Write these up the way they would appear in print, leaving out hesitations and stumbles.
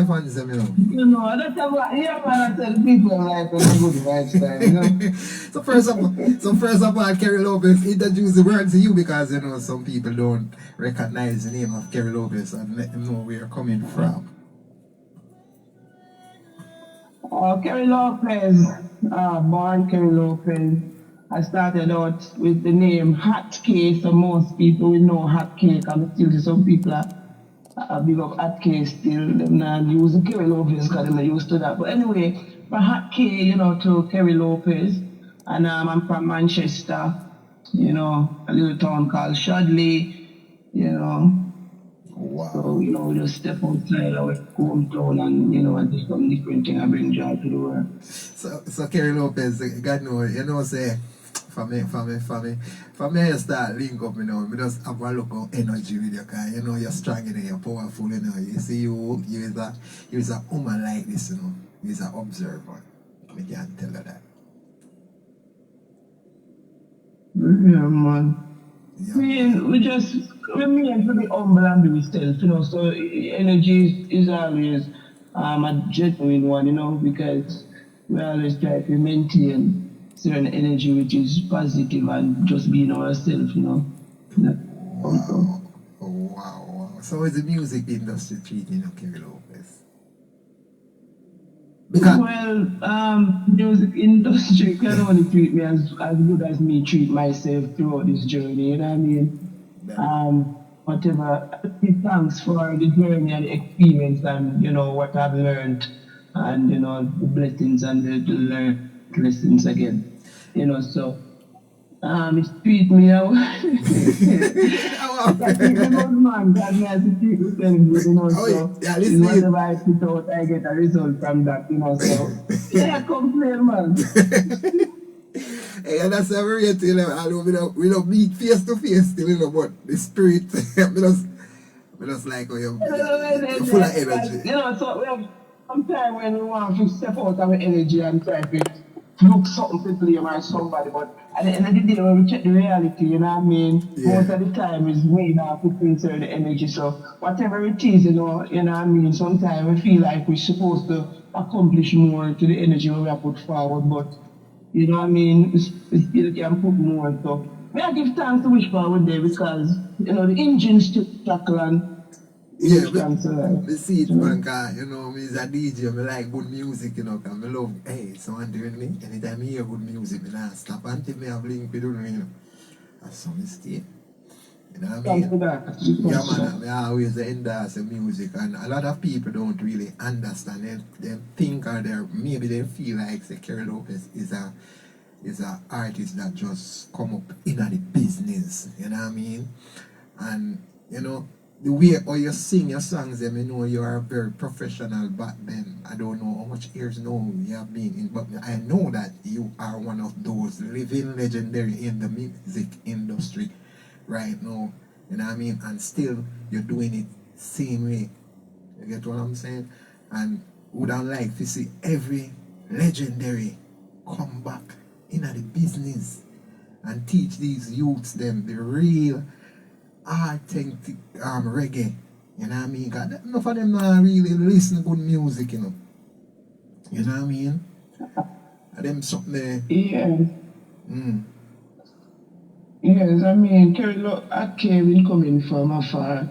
your fans them, You know, that's what yeah, man, I tell people like when I go to lifestyle, you know. so first of all, Kerry Lopez, introduce the word to you because you know some people don't recognize the name of Kerry Lopez and let them know where you're coming from. Kerry Lopez, born Kerry Lopez. I started out with the name Hot Cake, so most people will know Hot Cake, and still some people are big up Hot Cake still. Them not use the Kerry Lopez because they're not used to that. But anyway, from Hot Cake, you know, to Kerry Lopez, and I'm from Manchester, you know, a little town called Shadley, you know. Wow. So, you know, we just step outside our hometown and, you know, and do some different thing and bring joy to the world. So Kerry Lopez, God know, you know, say, for me, I start link up, you know, I just have a look of energy with you, because, you know, you're strong, you know, you're powerful, you know, you see you is a woman like this, you know, you're an observer, I can't tell her that. Yeah, man. Yeah. I mean, we mean to be humble and be ourselves, you know, so energy is always a genuine one, you know, because we always try to maintain certain energy which is positive and just being ourselves, you know. Wow. Wow. So is the music industry treating you, Kerry Lopez? Well, music industry can only treat me as good as me treat myself throughout this journey, you know what I mean? Whatever, give thanks for the journey and the experience and, you know, what I've learned and, you know, the blessings and the learned lessons again, you know, so it treat me out. I think the good man that me has to treat myself good, you know, so whatever I put out, I get a result from that, you know, so yeah, complain, man. Hey, and that's how we rate, you know, we don't meet face to face still, you know, but the spirit, we just like how you're full of energy. You know, so we have some time when we want to step out of our energy and try to look something to blame or somebody, but at the end of the day, when we check the reality, you know what I mean? Yeah. Most of the time is we not putting certain energy, so whatever it is, you know what I mean? Sometimes we feel like we're supposed to accomplish more to the energy we have put forward, but you know what I mean? We still can put more. So we have to give thanks to which part we're there because, you know, the engine's to tackle and yeah, we see it, man, cause, you know, me as a DJ, I like good music, you know, because I love, hey, someone doing me, anytime I hear good music, I don't stop until I have link with you, you know. That's some mistake. You know what I mean? Yeah, man, I always endorse the music, and a lot of people don't really understand. They think or maybe they feel like say Kerry Lopez is a artist that just come up in the business, you know what I mean? And, you know, the way how you sing your songs, I know you are very professional back then. I don't know how much years now you have been in, but I know that you are one of those living legendary in the music industry right now. You know what I mean? And still you're doing it same way. You get what I'm saying? And would I like to see every legendary come back in the business and teach these youths them the real authentic reggae, you know what I mean? Because enough of them not really listen to good music, you know. You know what I mean? And them something there. Yeah. Yes, I mean, I came in coming from a far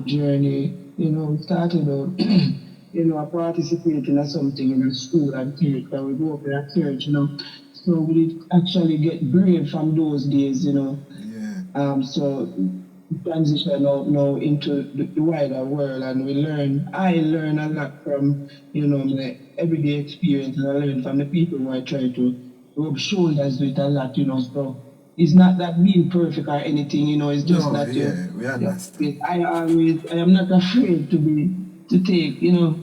journey. You know, started out, you know, participating in something in a school and church, and we grew up in a church, you know. So we did actually get brave from those days, you know. Yeah. So transition out now into the wider world, and I learn a lot from, you know, my everyday experience, and I learn from the people who I try to rub shoulders with a lot, you know, so it's not that being perfect or anything, you know, it's just that we understand. I am not afraid to take, you know,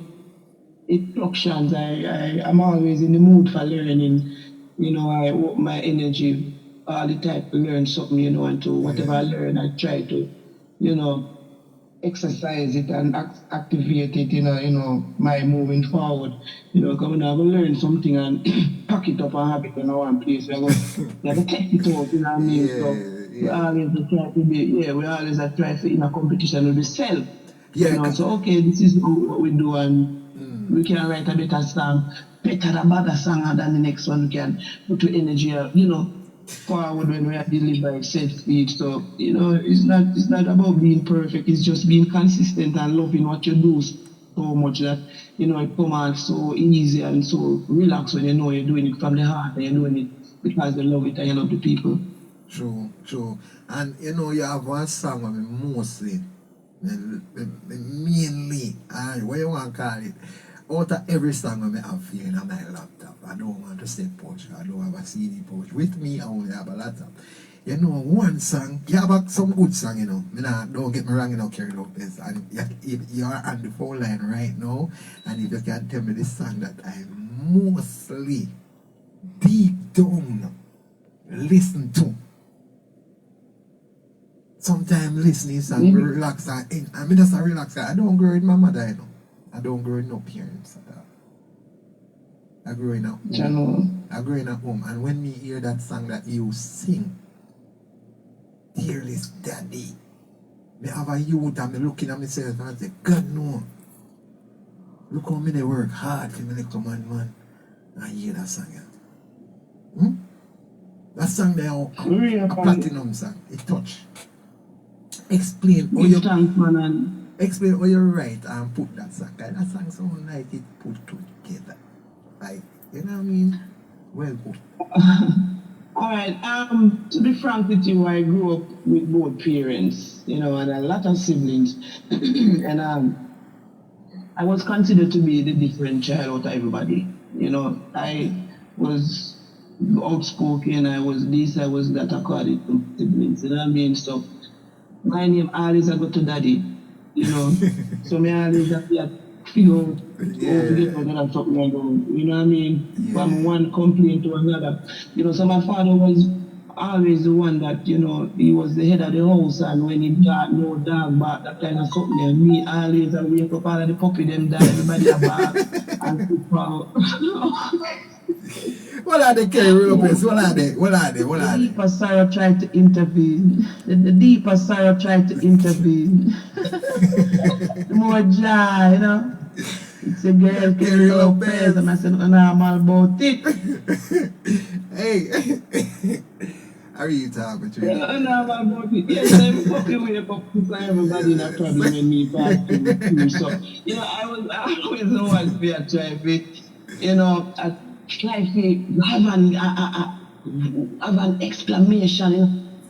instructions. I'm always in the mood for learning, you know, I work my energy all the time to learn something, you know, and to whatever I learn, I try to, you know, exercise it and activate it in my moving forward. You know, because when I go learn something and pack it up and have it in one place, we have to test it out, you know what I mean? So we always try to be, we always try to in a competition with the self. Yeah. You know, so okay, this is what we do, and we can write a better song, better a better song than the next one. We can put the energy, you know, forward when we are delivering set speech. So, you know, it's not about being perfect, it's just being consistent and loving what you do so much that, you know, it come out so easy and so relaxed when you know you're doing it from the heart and you're doing it because you love it and you love the people. True, true. And you know, you have one song where me mostly, mainly, and what you want to call it, out of every song where I have here in my laptop, I don't want to say pouch, I don't have a CD pouch. With me, I only have a laptop. You know, one song, you have some good song, you know. Don't get me wrong, you know, Kerry Lopez. And you are on the phone line right now, and if you can tell me the song that I mostly deep down listen to. Sometimes listening song relax and I mean just a relax. I don't grow in my mother, you know. I don't grow in no parents at all. I grow in a home. I grow in a home. And when me hear that song that you sing, Dearest Daddy, me have a youth and me looking at myself and I say, God no. Look how me they work hard for me to come on, man. I hear that song. That song there a platinum song. It touch. Explain how you write and put that song. That song sound like it put together. Like, you know what I mean? Well put. Alright, to be frank with you, I grew up with both parents, you know, and a lot of siblings. And I was considered to be the different child out of everybody. You know, I was outspoken, I was this, I was that, according to siblings, you know what I mean? So my name always I go to daddy, you know. So me always have to figure out how to get out of something I do, you know what I mean? From one complaint to another. You know, so my father was always the one that, you know, he was the head of the house, and when he got no dog bark, that kind of something, and me always I wake up all of the puppy them die, everybody a bark and sit out. What are they, Kerry Lopez? What are they? The deeper Sarah tried to intervene. The deeper Sarah tried to intervene. The more joy, you know. It's a girl, Kerry Lopez, and I said, no, I'm all about it. Hey, how are you talking to you? No, I'm all about it. Yes, I'm fucking wake up to everybody in a problem when me back to so, you know, I always know what to be a try to, you know, try to have an exclamation, you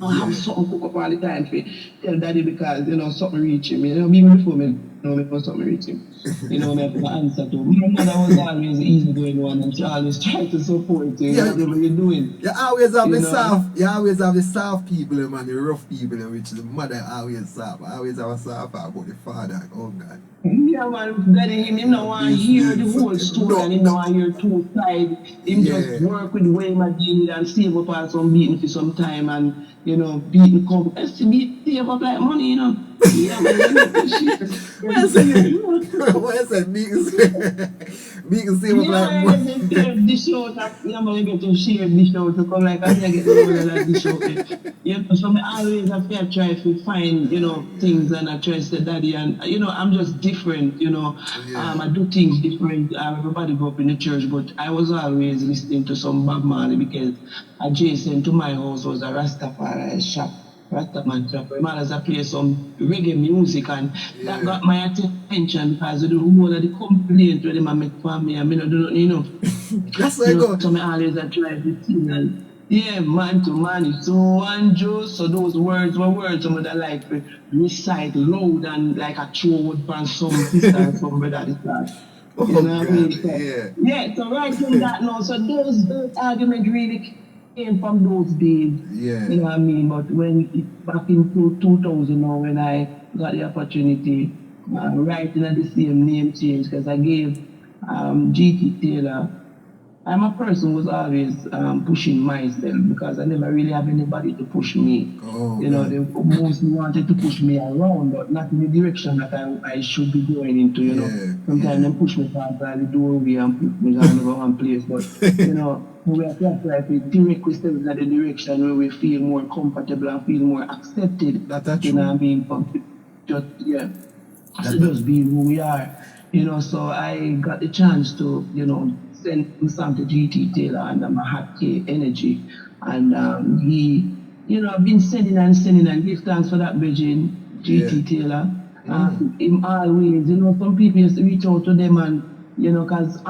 know, have something cook up all the time to tell daddy because, you know, something reach him. You know, even before me know me for something reach him. You know, me have to answer to. My mother was always easy going one and she always tried to support you, whatever you're doing. You always have the soft people, man, the rough people, which the mother always soft. I always have a soft about the father. Oh God. Yeah, man, daddy, him don't want to hear the whole story and him don't want to hear two sides. Him just work with way my deal and save up on some beating for some time and, you know, beating come. Let's save up like money, you know. Yeah, man, what I said, beating save up like money. Yeah, dish out, you get to share dish out to come like I get the money like dish out. Yeah, so I always have to try to find, you know, things and I try to say daddy and, you know, I'm just different, you know. I do things different. Everybody grew up in the church, but I was always listening to some Bob Marley because adjacent to my house was a Rastafari shop. Rastaman shop. My mother's play some reggae music and that got my attention because of the whole of the complaint where they make for me and me not do nothing, you know. That's why I go. So I always try to sing and yeah, man to man is so and just so those words were words some of that like recite loud and like a throw word from some sister and some brother this that. You know what I mean? So, yeah, so right from that now, so those arguments really came from those days. Yeah. You know what I mean? But when back in 2000 now when I got the opportunity writing at the same name change because I gave G.T. Taylor. I'm a person who was always pushing myself because I never really have anybody to push me. You know, they mostly wanted to push me around, but not in the direction that I should be going into, you know. Sometimes they push me past the doorway and put me down one place, but, you know, we have to try to direct ourselves in the direction where we feel more comfortable and feel more accepted. That's you know what I mean? But just, yeah. to just be who we are. So I got the chance to, send some song to GT Taylor under my Hot K Energy. And he, I've been sending and give thanks for that, Virgin GT Taylor. In always, some people used to reach out to them and, because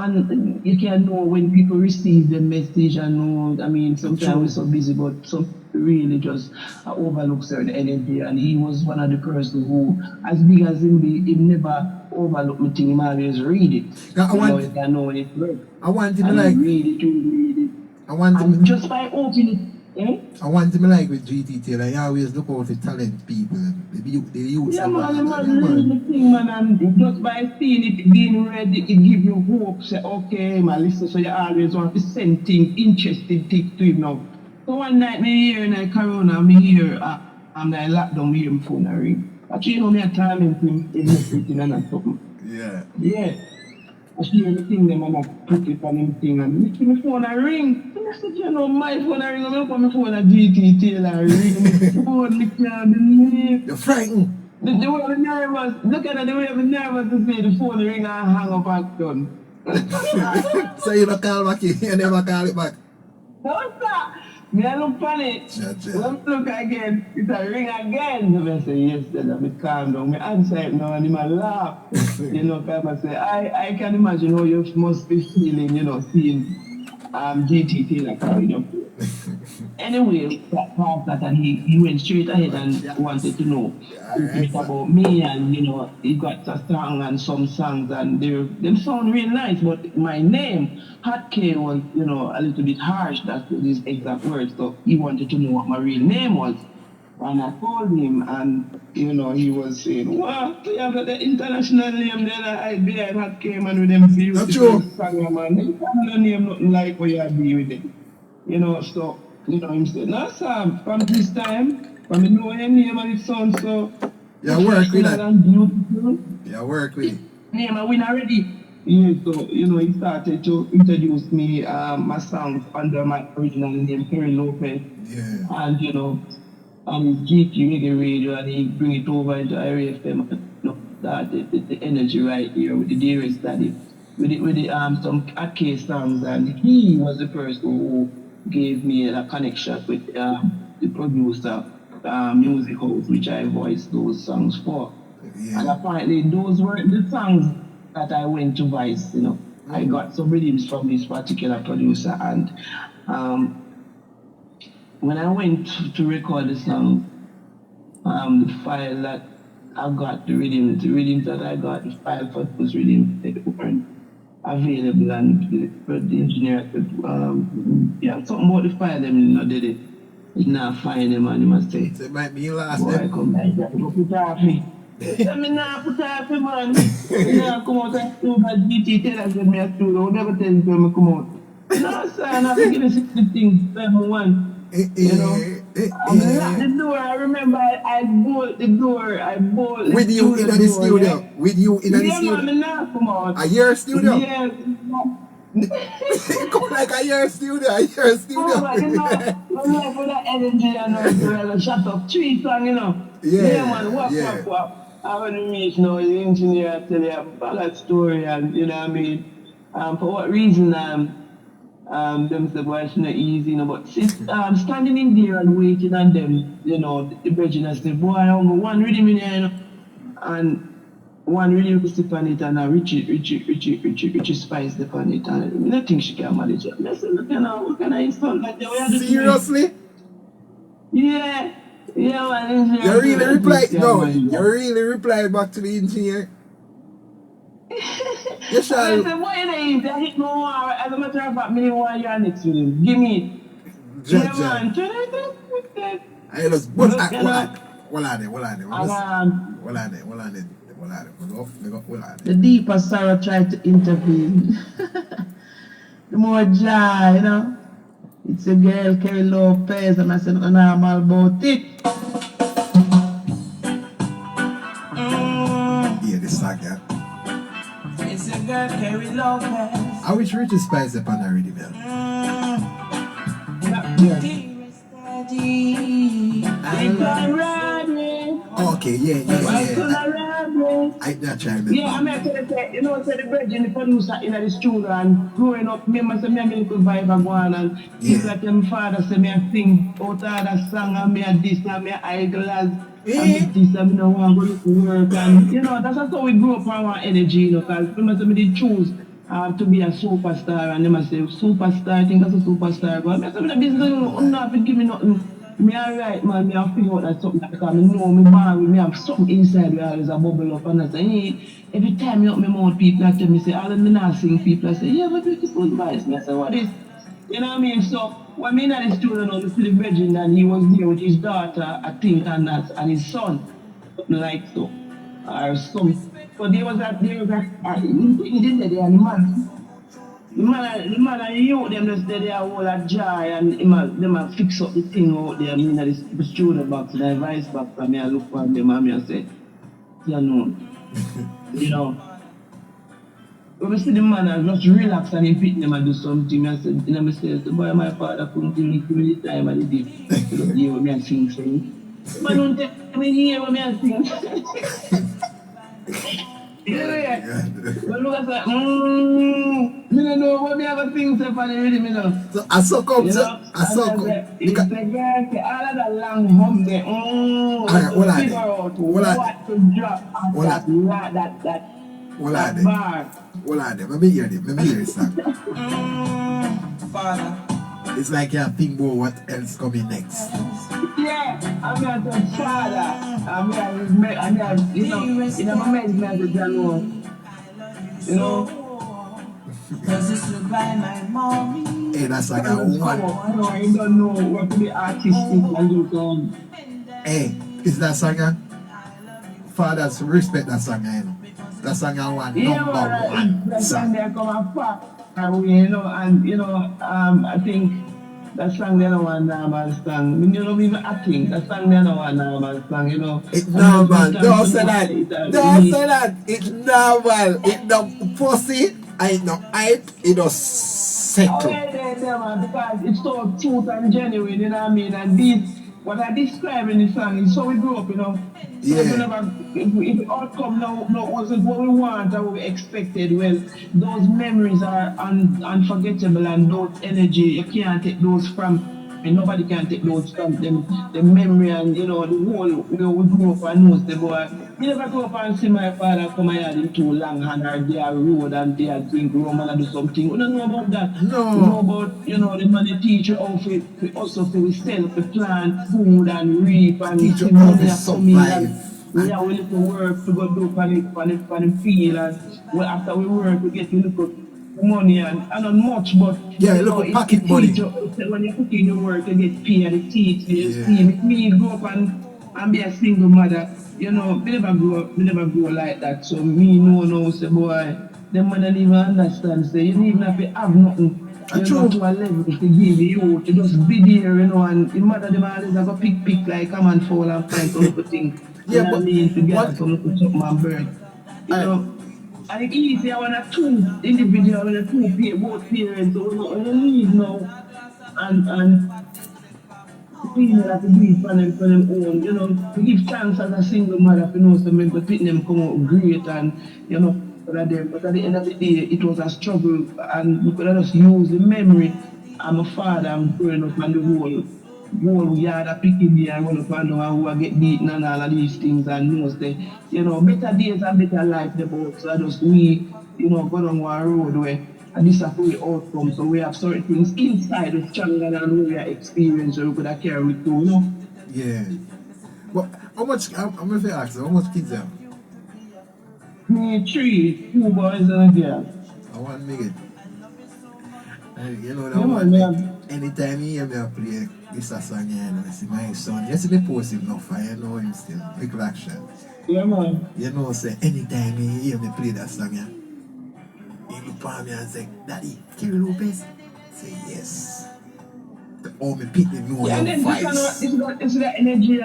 you can know when people receive the message and know, I mean, sometimes we're so busy, but some people really just overlook certain energy. And he was one of the person who, as big as him be, he never overlook me thing, he always read it. You can know when it's work. I want him and like read it. I want him and just by opening it. I want him like with GT Taylor, I always look out for talent people. They use yeah, man, read the thing, man, and just by seeing it being read, it give you hope. Say, okay, man, listen, so you always want to send things, interesting things to him now. So one night, me here in the corona, me here, and I locked down, me hear my phone ring. Actually, me a time him in everything and something. Yeah. Yeah. I see everything them and I put it on him thing and my phone a ring. And I said, my phone a ring, I'm going my phone a GT Taylor ring. My phone, I can't believe. You're frightened. The way I'm nervous, look at the way I'm nervous to say the phone ring and hang up and done. So you don't call back, you never call it back? No, sir. Me I look on it. When look again, it's a ring again. So I say, yes, then I calm down. I answer it now and he might laugh. I say, I can imagine how you must be feeling, seeing GT Taylor carrying up. Anyway, that part that and he went straight ahead and wanted to know about me and he got a song and some songs and them sound real nice, but my name, Hot K, was a little bit harsh, that's his exact words, so he wanted to know what my real name was. And I told him and he was saying, what? You have the international name then I behind Hot K man with them beautiful song man. You can't name nothing like what you be with it. So him said, no, Sam, from this time, from the know your name and it sounds so. Yeah, work with that. Beautiful. Yeah, work with it. Name I win already. Yeah, so, he started to introduce me, my songs under my original name, Perry Lopez. Yeah. And, on GQ Reggae Radio, and he bring it over into IRFM. The energy right here with the dearest daddy. With some Ake songs, and he was the person who gave me a connection with the producer, Music House, which I voiced those songs for. Yeah. And apparently those were the songs that I went to voice, I got some rhythms from this particular producer, and when I went to record the song, the file that I got, the rhythms that I got, the file for those rhythms, they weren't available, and the engineer said, something about the file them did it. He not find them and he must say, so it might be your last boy, come back, go put off me. I not put off me, man. Come out and do that GT Taylor said me a studio, never tell you when I come out. No, sir, I'm not giving 60 things, 7-1. I'm locked the door. I remember I bolt the door. With you in the studio. Yeah. With you in the studio. Yeah, man, not come out. A year studio? Yeah. Come like a year studio. Oh, but I'm for that energy and shut up 3 songs, Yeah, man, wap. I want to meet the engineer tell you a ballad story and what I mean. For what reason them say, boy, it's not easy, but standing in there and waiting on them, the virgin say, boy, I'm going one rhythm in here, and one rhythm step on it, and a Richie spice step on it, and I think she can manage it. I said, look, what can I sound like that? Seriously? Yeah, man. You really replied? No, you really replied back to the engineer? Yes, sir. I said, why you I hit no more. As a matter of fact, me want you next with him. Give me. Yeah, man. I just, what are they? The deeper sorrow tried to intervene. The more joy, It's a girl, Kerry Lopez, and I said, nothing normal about it. Yeah, this song, yeah. It's a girl, Kerry Lopez. I wish Richie Spice up on the rhythm, man. Okay, yeah. I not try to Yeah, I mean, say, you know, say the brethren, the producer in the studio and growing up, remember, say, me a little vibe and go on and people like my father say, me a sing out of that song and me a this and me a eyeglass and me this and me no want to go look for work and, you know, that's how we grew up on our energy, you know, because remember, say, me did choose to be a superstar and them a say, superstar, I think that's a superstar, but I say, me the business, you not have to give me nothing. Me alright man, me have figure out that something because I know me born, me have something inside where always a bubble up and I say, hey, every time you up my mouth people I tell me say, all of them not sing people I say, yeah, but beautiful voice. Me I say, what is? You know what I mean? So when me in the studio now, the Virgin and he was there with his daughter, I think, and that, and his son, something like so. Or some. So there was he didn't say the man. The man and you them just there all a jar and them a fix up the thing out there. I mean the studio box, the vice box and me I look for them and me I say, you know. When we see the man and just relax and he pick them and do something, I said, you know, I say, the boy my father couldn't give me the time and the day. You don't hear what me I sing. Man don't tell me hear what me I sing. Yeah. But look at that, me don't know what me have a thing say for the rhythm, you know. So I suck up, you know? I suck up. It's the guy say all of that long hum there, Alright, figure out what to drop at that bar. Hold on, let me hear it, song. Father. It's like you think about what else coming next. Yeah, I'm not a father. I'm you know, my medz as a general. You know? Does this look like my mommy? Hey, that's like a one. I don't know what to be artistic and do some. Hey, is that song? Fathers respect that song, you know. That song I want number one. That song there come a far away, you know, and you know, I think that song there no one normal song. You know, even acting, that song there no one normal song, you know. It's normal. Don't say that. Don't say that. It's normal. It's no pussy. Ain't no hype. It does settle. Yeah, man, because it's so truth and genuine, you know what I mean? And this, what I describe in the song is how we grew up, you know. Yeah. If the outcome now wasn't what we want or what we expected, well, those memories are unforgettable and those energy, you can't take those from, and nobody can take those from them, the memory and, you know, the whole, you know, we grew up and knows the boy. You never grew up and see my father come and had him too long hand or their road and they drink rum and do something. We don't know about that. No. We know about, you know, the man the teacher how we also we sell, we plant food and reap and teach you how to survive. We have a little work to go do for the field and well, after we work we get a little money and not much but yeah, you know, pocket money. When you put in the work you get paid and it teach you see me grow up and be a single mother, you know, we never grow like that. So me know say boy, them man don't even understand, say you don't even have to have nothing. You know, to a level to give you to just be there, you know, and the mother them always have a pick like come and fall and find some little thing. Yeah, but together some little something and bird. You know. And it's easy when a two individual, when a both parents, so when you leave now and female have to do it for them own, you know, to give thanks as a single mother to know something, but pick them come out great and, you know, but at the end of the day, it was a struggle and we could have just use the memory of my father and growing up and the whole yard of picking there and run up and down who get beaten and all of these things and knows that, you know, better days and better life about. So I just we, you know, go down one road where and this is how we outcome. So we have certain things inside that's stronger than we are experiencing, so we could have carry with too, you know? Yeah. Well, how much, I'm going to ask you, how much kids have? Me, 3, 2 boys and a girl. I want to make it. You know, that one, anytime you hear me play this song, you know, I see my son, you see me post him enough, I know him still, big action. Yeah, man. You know, say, anytime you hear me play that song, yeah, he look at me and say, Daddy, Kerry Lopez? Say, yes. Oh, me pick the know Yeah, and your then just voice. it's that energy,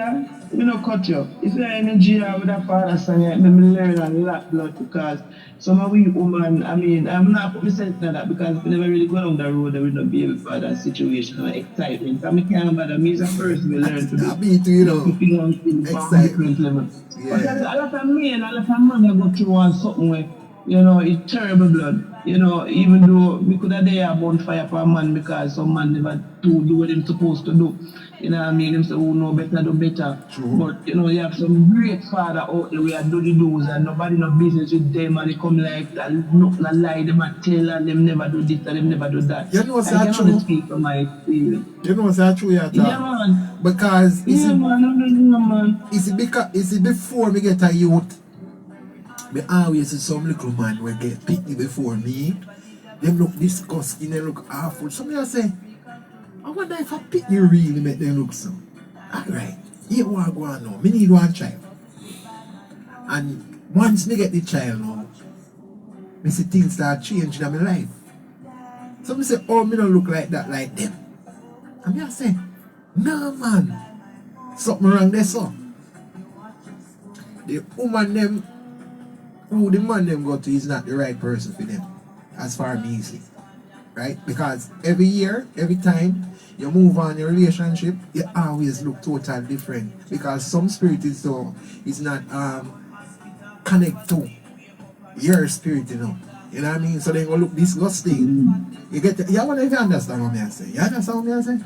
you know, cut you. It's that energy with that father son, yeah, me learn a lot, blood, because some of we woman, I mean, I'm not put myself in that because we never really go down the road with no baby father situation or excitement. I mean, can't bother me as a person, we learn to I do, be to, you know, putting on things from different excitement. levels. But Yeah. a lot of men, a lot of men that go through on something where, you know, it's terrible blood. You know, even though we could have there a bonfire for a man because some man never do what they're supposed to do. You know what I mean? Them say, oh, no, better do better. True. But, you know, you have some great father out there where do the do's and nobody no business with them and they come like that, nothing a lie, them a tell and them never do this and them never do that. You know what's I that can only true? speak from my experience. You know what's that true, you Yeah, man. Because Yeah, man. I don't know, man. is it before me get a youth, me always see some little man will get picked before me. Them look disgusting, they look awful. So me I say, I wonder if I pick you really make them look so. Alright, here what I go on now. Me need one child. And once me get the child now, me see things start changing in my life. So me say, oh, me don't look like that like them. And me I say, nah man, something wrong there so. The woman them, who the man them go to is not the right person for them. As far as me see. Right? Because every year, every time you move on your relationship, you always look totally different. Because some spirit is so is not connect to your spirit, you know. You know what I mean? So they gonna look disgusting. You get you wanna if you understand what I say. You understand what I say?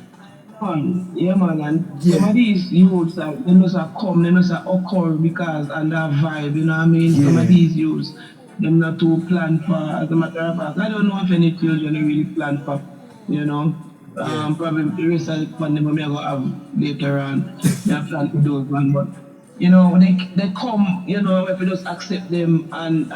Man, yeah, man, and Yeah. some of these youths, they just come, they just occur because and that vibe, you know what I mean? Some Yeah. of these youths, them not too plan for, as a matter of fact, I don't know if any children they really plan for, you know. Yeah. Probably the rest of the fun them may go have later on, they have plan for those one, but, you know, they come, you know, if we just accept them and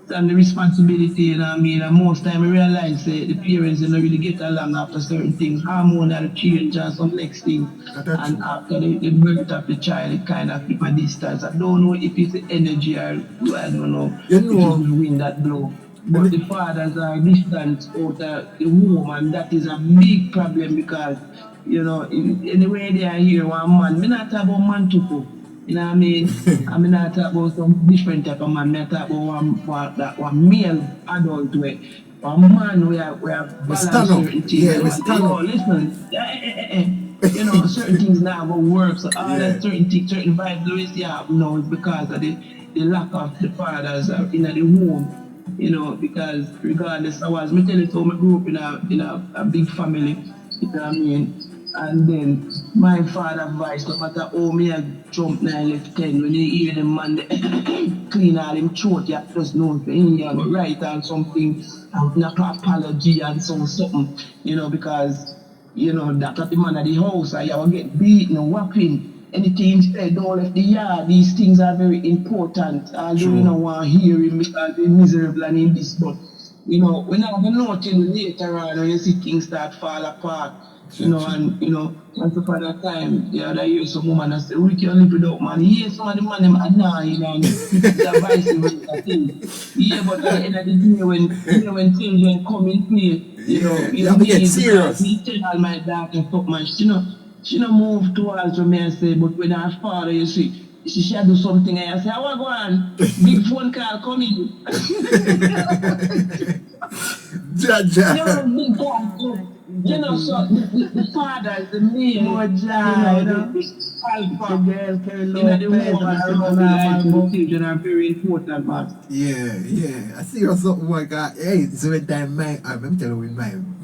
the responsibility, you know what I mean? And most time we realize the parents don't really get along after certain things, hormonal change and some next thing. That's And true. after the birth of the child, it kind of keep a distance. I don't know if it's the energy or I don't know You if it's know, the wind that blow. But the fathers are distant out of the womb, and that is a big problem because, you know, anywhere they are here, one man, me not talk about man to go. You know what I mean? I mean, I talk about some different type of man. I talk about one male adult way. One man where we balance stand up. certain things. Yeah, You we know, stand yo, up. listen. You know, certain things now will work. So all Yeah. that certain things, certain vibes always happen now is because of the lack of the fathers in the home. You know, because regardless, I was, me tell you, so I grew up in a big family. You know what I mean? And then my father voice, no matter how me I jump 9 left 10, when you hear them man clean all him throat, you just know if he right on something, not an apology and something, you know, because, you know, that at the man at the house, I will get beaten or whopping. Anything said, don't left the yard, these things are very important. Although True. you don't want to hear him because they're miserable and in this, but you know, we're not gonna know till later on when you see things start fall apart. You know, and you know, once upon a time, the other year some woman I said, we can live without man. Yeah, some of the man them annoying and it's a vice versa thing. Yeah, but at the end of the day when children come in play, you know, Yeah. you You have to get need serious. me tell all my daughter fuck man, she no move towards me and say, but when her father you see she shall do something and I say, I want to go on. Big phone call coming. Jaja. Big phone. You know, so the fathers, the men, More you know, job, the the alpha, girl carry you low know, the paper, woman around the life of the children are very important, man. Yeah. I see what's up, my God. Hey, so when time I'm telling you with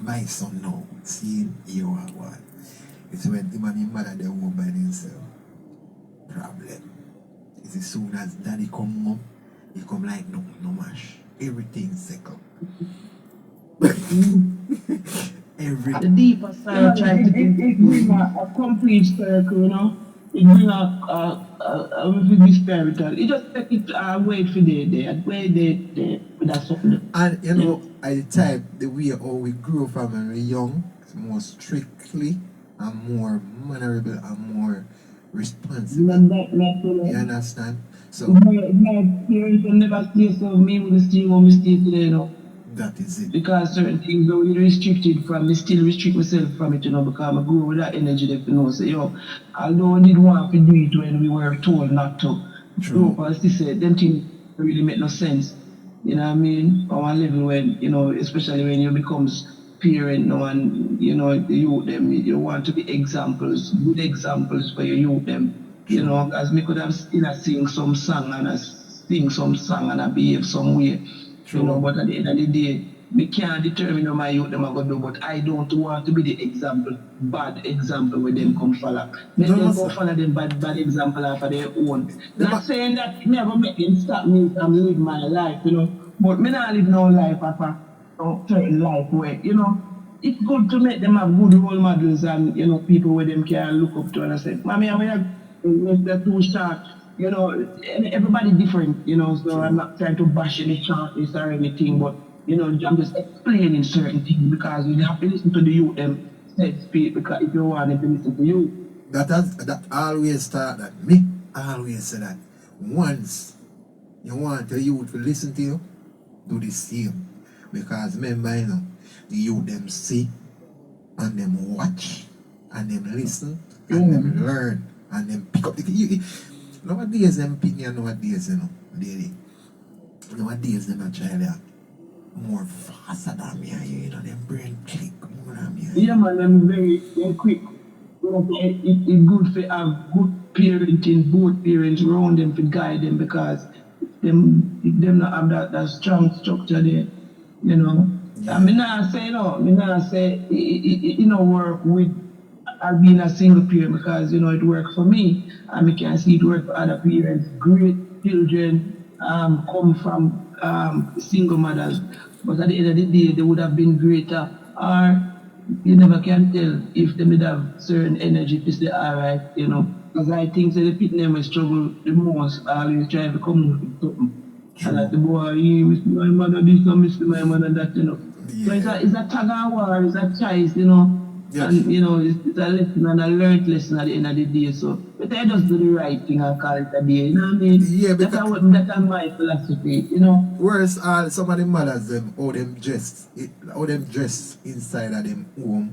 my son now, see you are one. It's when him and his mother they home by themselves. Problem. It's as soon as daddy come home, he come like no mash. Everything second. the Everything. deeper side trying to It get brings a complete circle, you know. It brings a spiritual. It just take it away for wait for that something. And you know, at the time, the way how we grew up from when we were young, it's more strictly and more mannerable and more responsible. You understand? So My parents will never stay so me with stay home, stay today, you know. That is it. Because certain things that we restricted from, me still restrict myself from it, because I grow with that energy that you know. So, although we didn't want to do it when we were told not to, True. as they said, them things really make no sense. You know what I mean? On one level when, especially when you becomes parent now and, the youth them, you want to be examples, good examples for your youth them. As me could have still sing some song and I sing some song and I behave some way. True. But at the end of the day, we can't determine what my youth them are going to do, but I don't want to be the example, bad example where them come follow. Let them go follow them bad example after their own. Not saying that me ever make them stop me from living my life, but me not live no life after a certain life where, it's good to make them have good role models and, people where them can look up to and I say, Mommy, they're too short. Everybody different, so I'm not trying to bash any charts or anything, but, I'm just explaining certain things because you have to listen to the youth them speak because if you want them to listen to you. That always start that. Me always say that. Once you want the youth to listen to you, do the same. Because remember, the youth them see and them watch and them listen and them learn and them pick up the nowadays them opinion nowadays, daily. Nowadays them actually are more faster than me and you, them brain click more than me. Yeah man, them very quick. It's good to have good parenting, both parents around them to guide them because them not have that strong structure there, Yeah. I mean, I say, work with being a single parent because, it worked for me and we can see it work for other parents. Great children come from single mothers, but at the end of the day, they would have been greater. Or you never can tell if they would have certain energy to say, all right, because I think that the people will struggle the most, always trying to come up with something. And like the boy, he miss my mother this, I miss my mother that, Yeah. So it's a tug of war, it's a choice, Yes. And, it's a lesson and a learned lesson at the end of the day. So, but I just do the right thing and call it a day, you know what I mean? Yeah, that's my philosophy, Whereas some of the mothers, how them dress inside of them home,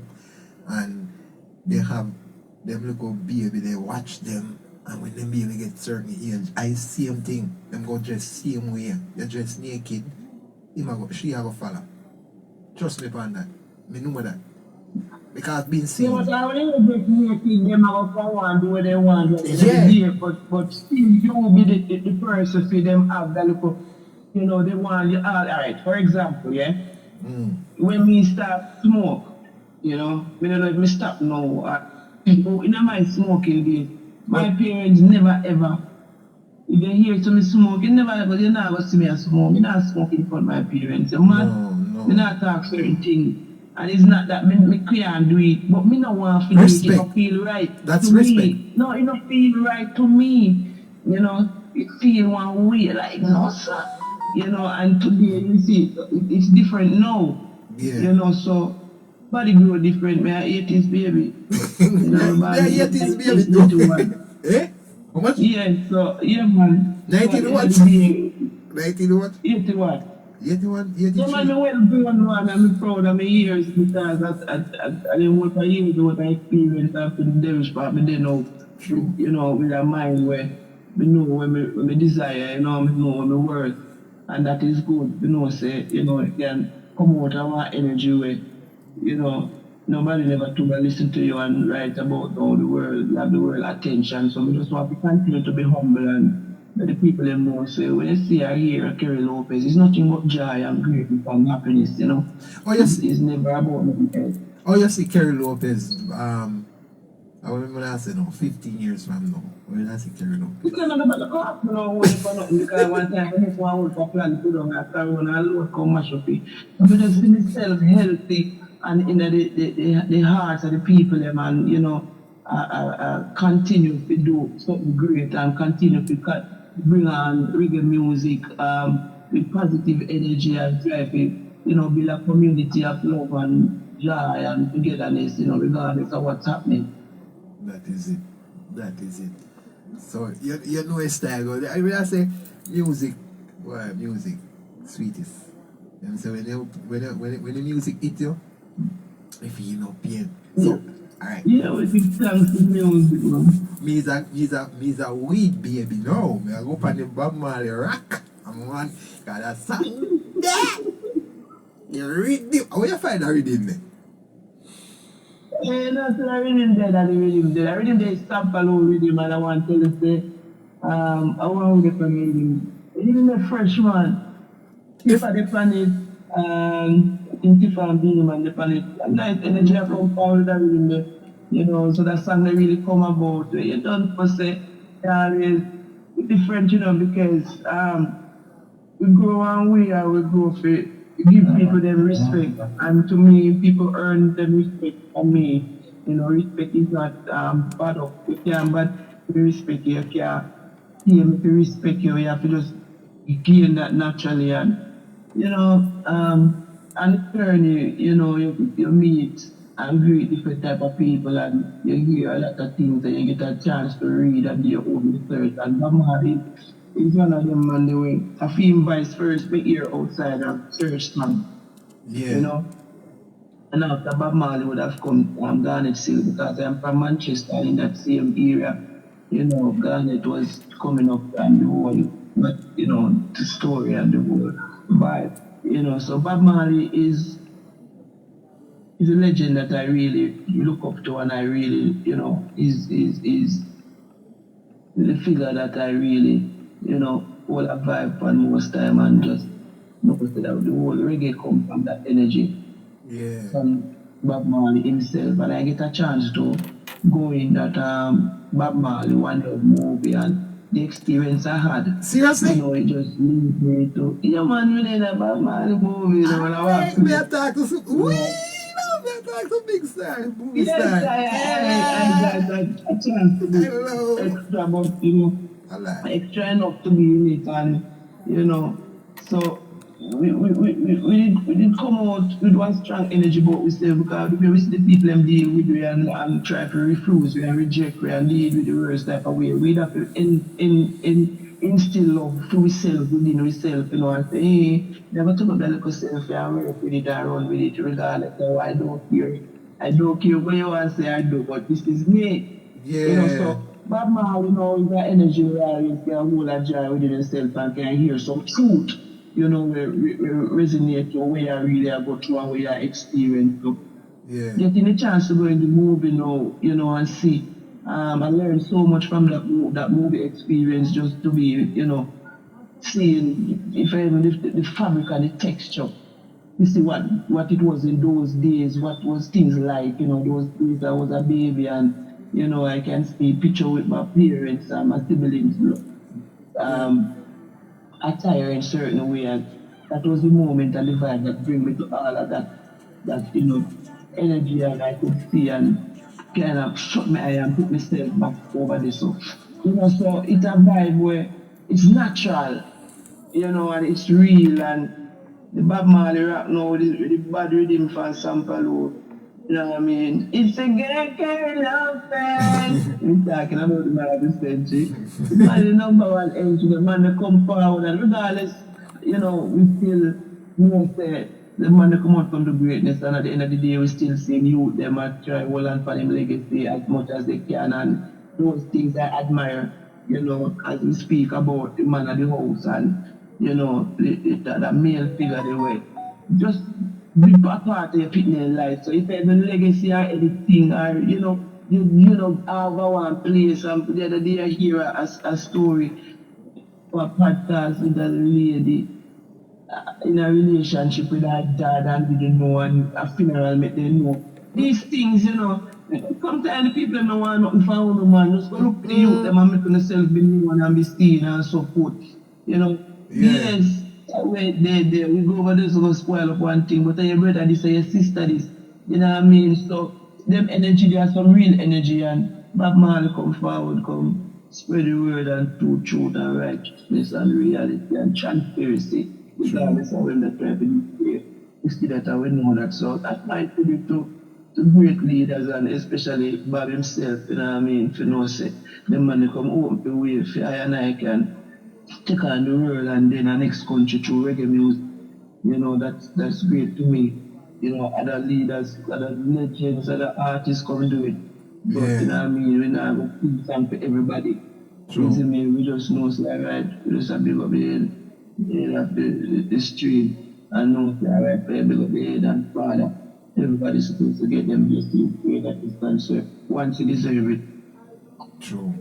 and they have them little baby, they watch them, and when them baby get certain age, I same thing, them go dress same way, they dress naked, she have a follow. Trust me upon that. Me know that. Because being seen. Yeah, but I only get naked, them have to want do what they want. Yeah. But still you be the person for them have that little, they want you all right. For example, when me start smoke, me don't know if me stop now. In my smoking days, my parents never ever, if they hear to me smoke, you never see me a smoke. Me not smoke in front of my parents. No. Me not talk certain things. And it's not that me can't do it, but me no want to do it. It don't feel right. That's to respect. Me. No, it don't feel right to me. It feel one way, like no sir. And today you see it's different now. Yeah. So body grow different. Me I 80s baby. Body 80s baby too. Eh? How much? Yeah, so man. 19 what? 19 what? 81. 81, Yeah, 83. man, well done, man. I'm proud of my years because I didn't work for years what I experienced after the Devils part, but then now, with a mind where we know when we desire, we know when we worth, and that is good, say, it can come out of our energy where, nobody never took a listen to you and write about how the world, have the world attention, so we just want to continue to be humble and let the people them know, say, when you see or hear Kerry Lopez, it's nothing but joy and greatness and happiness, Oh, yes. It's never about nothing else. Oh, you see Kerry Lopez, I remember when I said, 15 years from now, when I see Kerry Lopez. It's not about the cost, for nothing, because one time when I want to plan to do that, I want to load come mash up it. But just be myself healthy and in the hearts of the people, them, and, continue to do something great and continue to bring on reggae music with positive energy and drive it, build a community of love and joy and togetherness, regardless of what's happening. That is it. So, you know a style. I say music, sweetest. And so when the music hit you, you feel no pain. So, alright. Yeah, we give thanks to music, man. Me's a weed baby now. Me I go up on the Bob Marley rock. I'm one got a song. Yeah. You read the how you find that rhythm there? That's the rhythm there, that the rhythm there. The rhythm there is sample rhythm, and I want to tell you, say, I want to get from rhythm. The rhythm is fresh, man. If at the planet, in different being on the planet, nice energy from all the rhythm there. You know, so that song they really come about. You don't for say, always different, you know, because we grow one way and we grow for give people them respect. And to me, people earn them respect from me. You know, respect is not bad up. You can but respect you can aim to respect you, you have to just gain that naturally and you know, and turn you know, you meet and greet different type of people and you hear a lot of things and you get a chance to read and do your own research and Bamari is one of them on the way. I feel vice first be here outside and search man. Yeah. You know? And after Bob Marley would have come Garnet still because I'm from Manchester in that same area. You know, Garnet was coming up and the whole but you know, the story and the whole vibe. You know, so Bob Marley is a legend that I really look up to and I really, you know, is the figure that I really, you know, hold a vibe for most time and just notice that the whole reggae come from that energy. Yeah. From Bob Marley himself. And I get a chance to go in that Bob Marley One Love movie and the experience I had. Seriously? You know, it just leads me to, yeah man, we did a Bob Marley movie, you know, when I watch Me attack to some we know me attack to big star, movie yes, star. I got a chance to be Hello. extra, but you know, I like. extra enough to be in it, and you know, so we did come out with one strong energy, but we still because we see the people them deal with we and try to refuse we and reject we and lead with the worst type of way. We have to instill love to ourselves within ourselves, you know, and say, hey, never talk about that little self and work with it and run with it regardless of I don't care. I don't care what you want to say I do, but this is me. Yeah. You know, so Bob Marley, you know, is that energy where you can hold a joy within yourself and can hear some truth, you know, where resonate or where I really go through and where I experience. So Yeah. getting a chance to go in the movie now, you know, and see. I learned so much from that movie experience just to be, you know, seeing if even the fabric and the texture. You see what it was in those days, what was things like, you know, those days I was a baby and, you know, I can see picture with my parents and my siblings attire in certain way and that was the moment and the vibe that bring me to all of that, you know, energy and I could see and kind of shut my eye and put myself back over this. So, you know, so it's a vibe where it's natural, you know, and it's real and the Bob Marley rock now with the bad rhythm from Sampalo. You know what I mean? It's a gay love fan. We're talking about the man of the century. The man is the number one entry, the man that come forward and regardless, you know, we still know say the man that come out from the greatness and at the end of the day we still see youth them and try hold on for them legacy as much as they can and those things I admire, you know, as we speak about the man of the house and you know, that male figure they were just be a part of your fitness life. So if there's a legacy or anything or you know have one place and the other day I hear a story or a podcast with a lady in a relationship with her dad and didn't know and a funeral make them know. These things, you know, sometimes the people don't want nothing for a man. Just go look to you, them and make themselves be known and be seen and so forth. You know. Yeah. Yes, wait, there. We go over this, we go spoil up one thing, but your brother this or your sister this. You know what I mean? So, them energy, there's some real energy, and Bob Marley come forward, come spread the word and truth and righteousness and reality and transparency. Regardless of when they try to do we see that and we know that. So, that's my tribute to great leaders and especially Bob himself, you know what I mean? For no say, the man they come open the way for I and I can take on the world and then the next country through reggae music. You know, that's great to me. You know, other leaders, other legends, other artists come do it. But you know what I mean, we not go put time for everybody. You see me, we just know it's like right, we just have to go the street and know it's like right, play big up the head and father. Everybody's supposed to get them just to pray that this concert once you deserve it. True.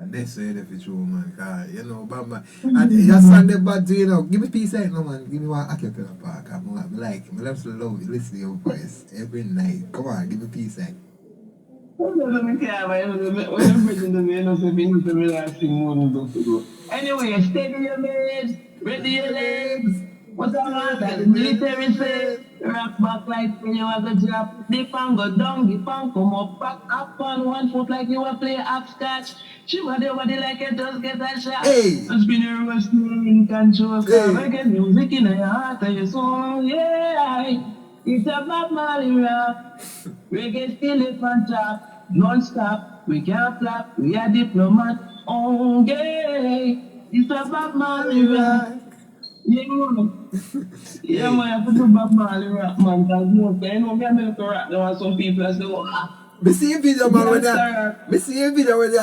And they say that for true, man. You know, Bamba. And your song the bad to, you know, give me peace out, no, man. Give me one acapella part. I love to love you, listen to your voice every night. Come on, give me peace out. Anyway, steady your legs, ready your legs. What's up, man? Like the military says, rock back like when you have a drop. The pan go down, the pan come up, back up on 1 foot like you were playing hopscotch. Shiver the body like it does get a shot. Hey! And spin your reverse in control. Reggae music in your heart and your soul, yeah. It's a Bob Marley rock. Reggae still is on top, non-stop. We can't flap, we are diplomat. Oh, yeah. It's a Bob Marley rock. Yeah, man. Yeah, man, I put the Bob Marley rap, man. Because most I know me American rap, there are some people that say, oh, Me see a video, man, when they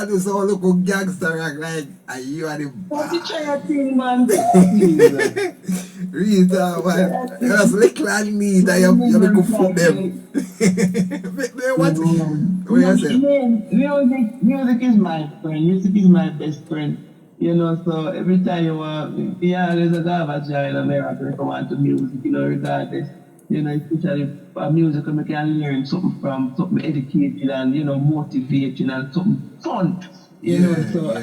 do some local gangster rock, like, and you are the what you try to think, man? Real talk, man. You just lick like me, that you make go fool them. What you say? Music is my friend. Music is my best friend. You know, so every time you want, yeah, there's a garbage jar in America when come on to music, you know, regardless. You know, especially music we can learn something from, something educated and, you know, motivating and something fun. You know, so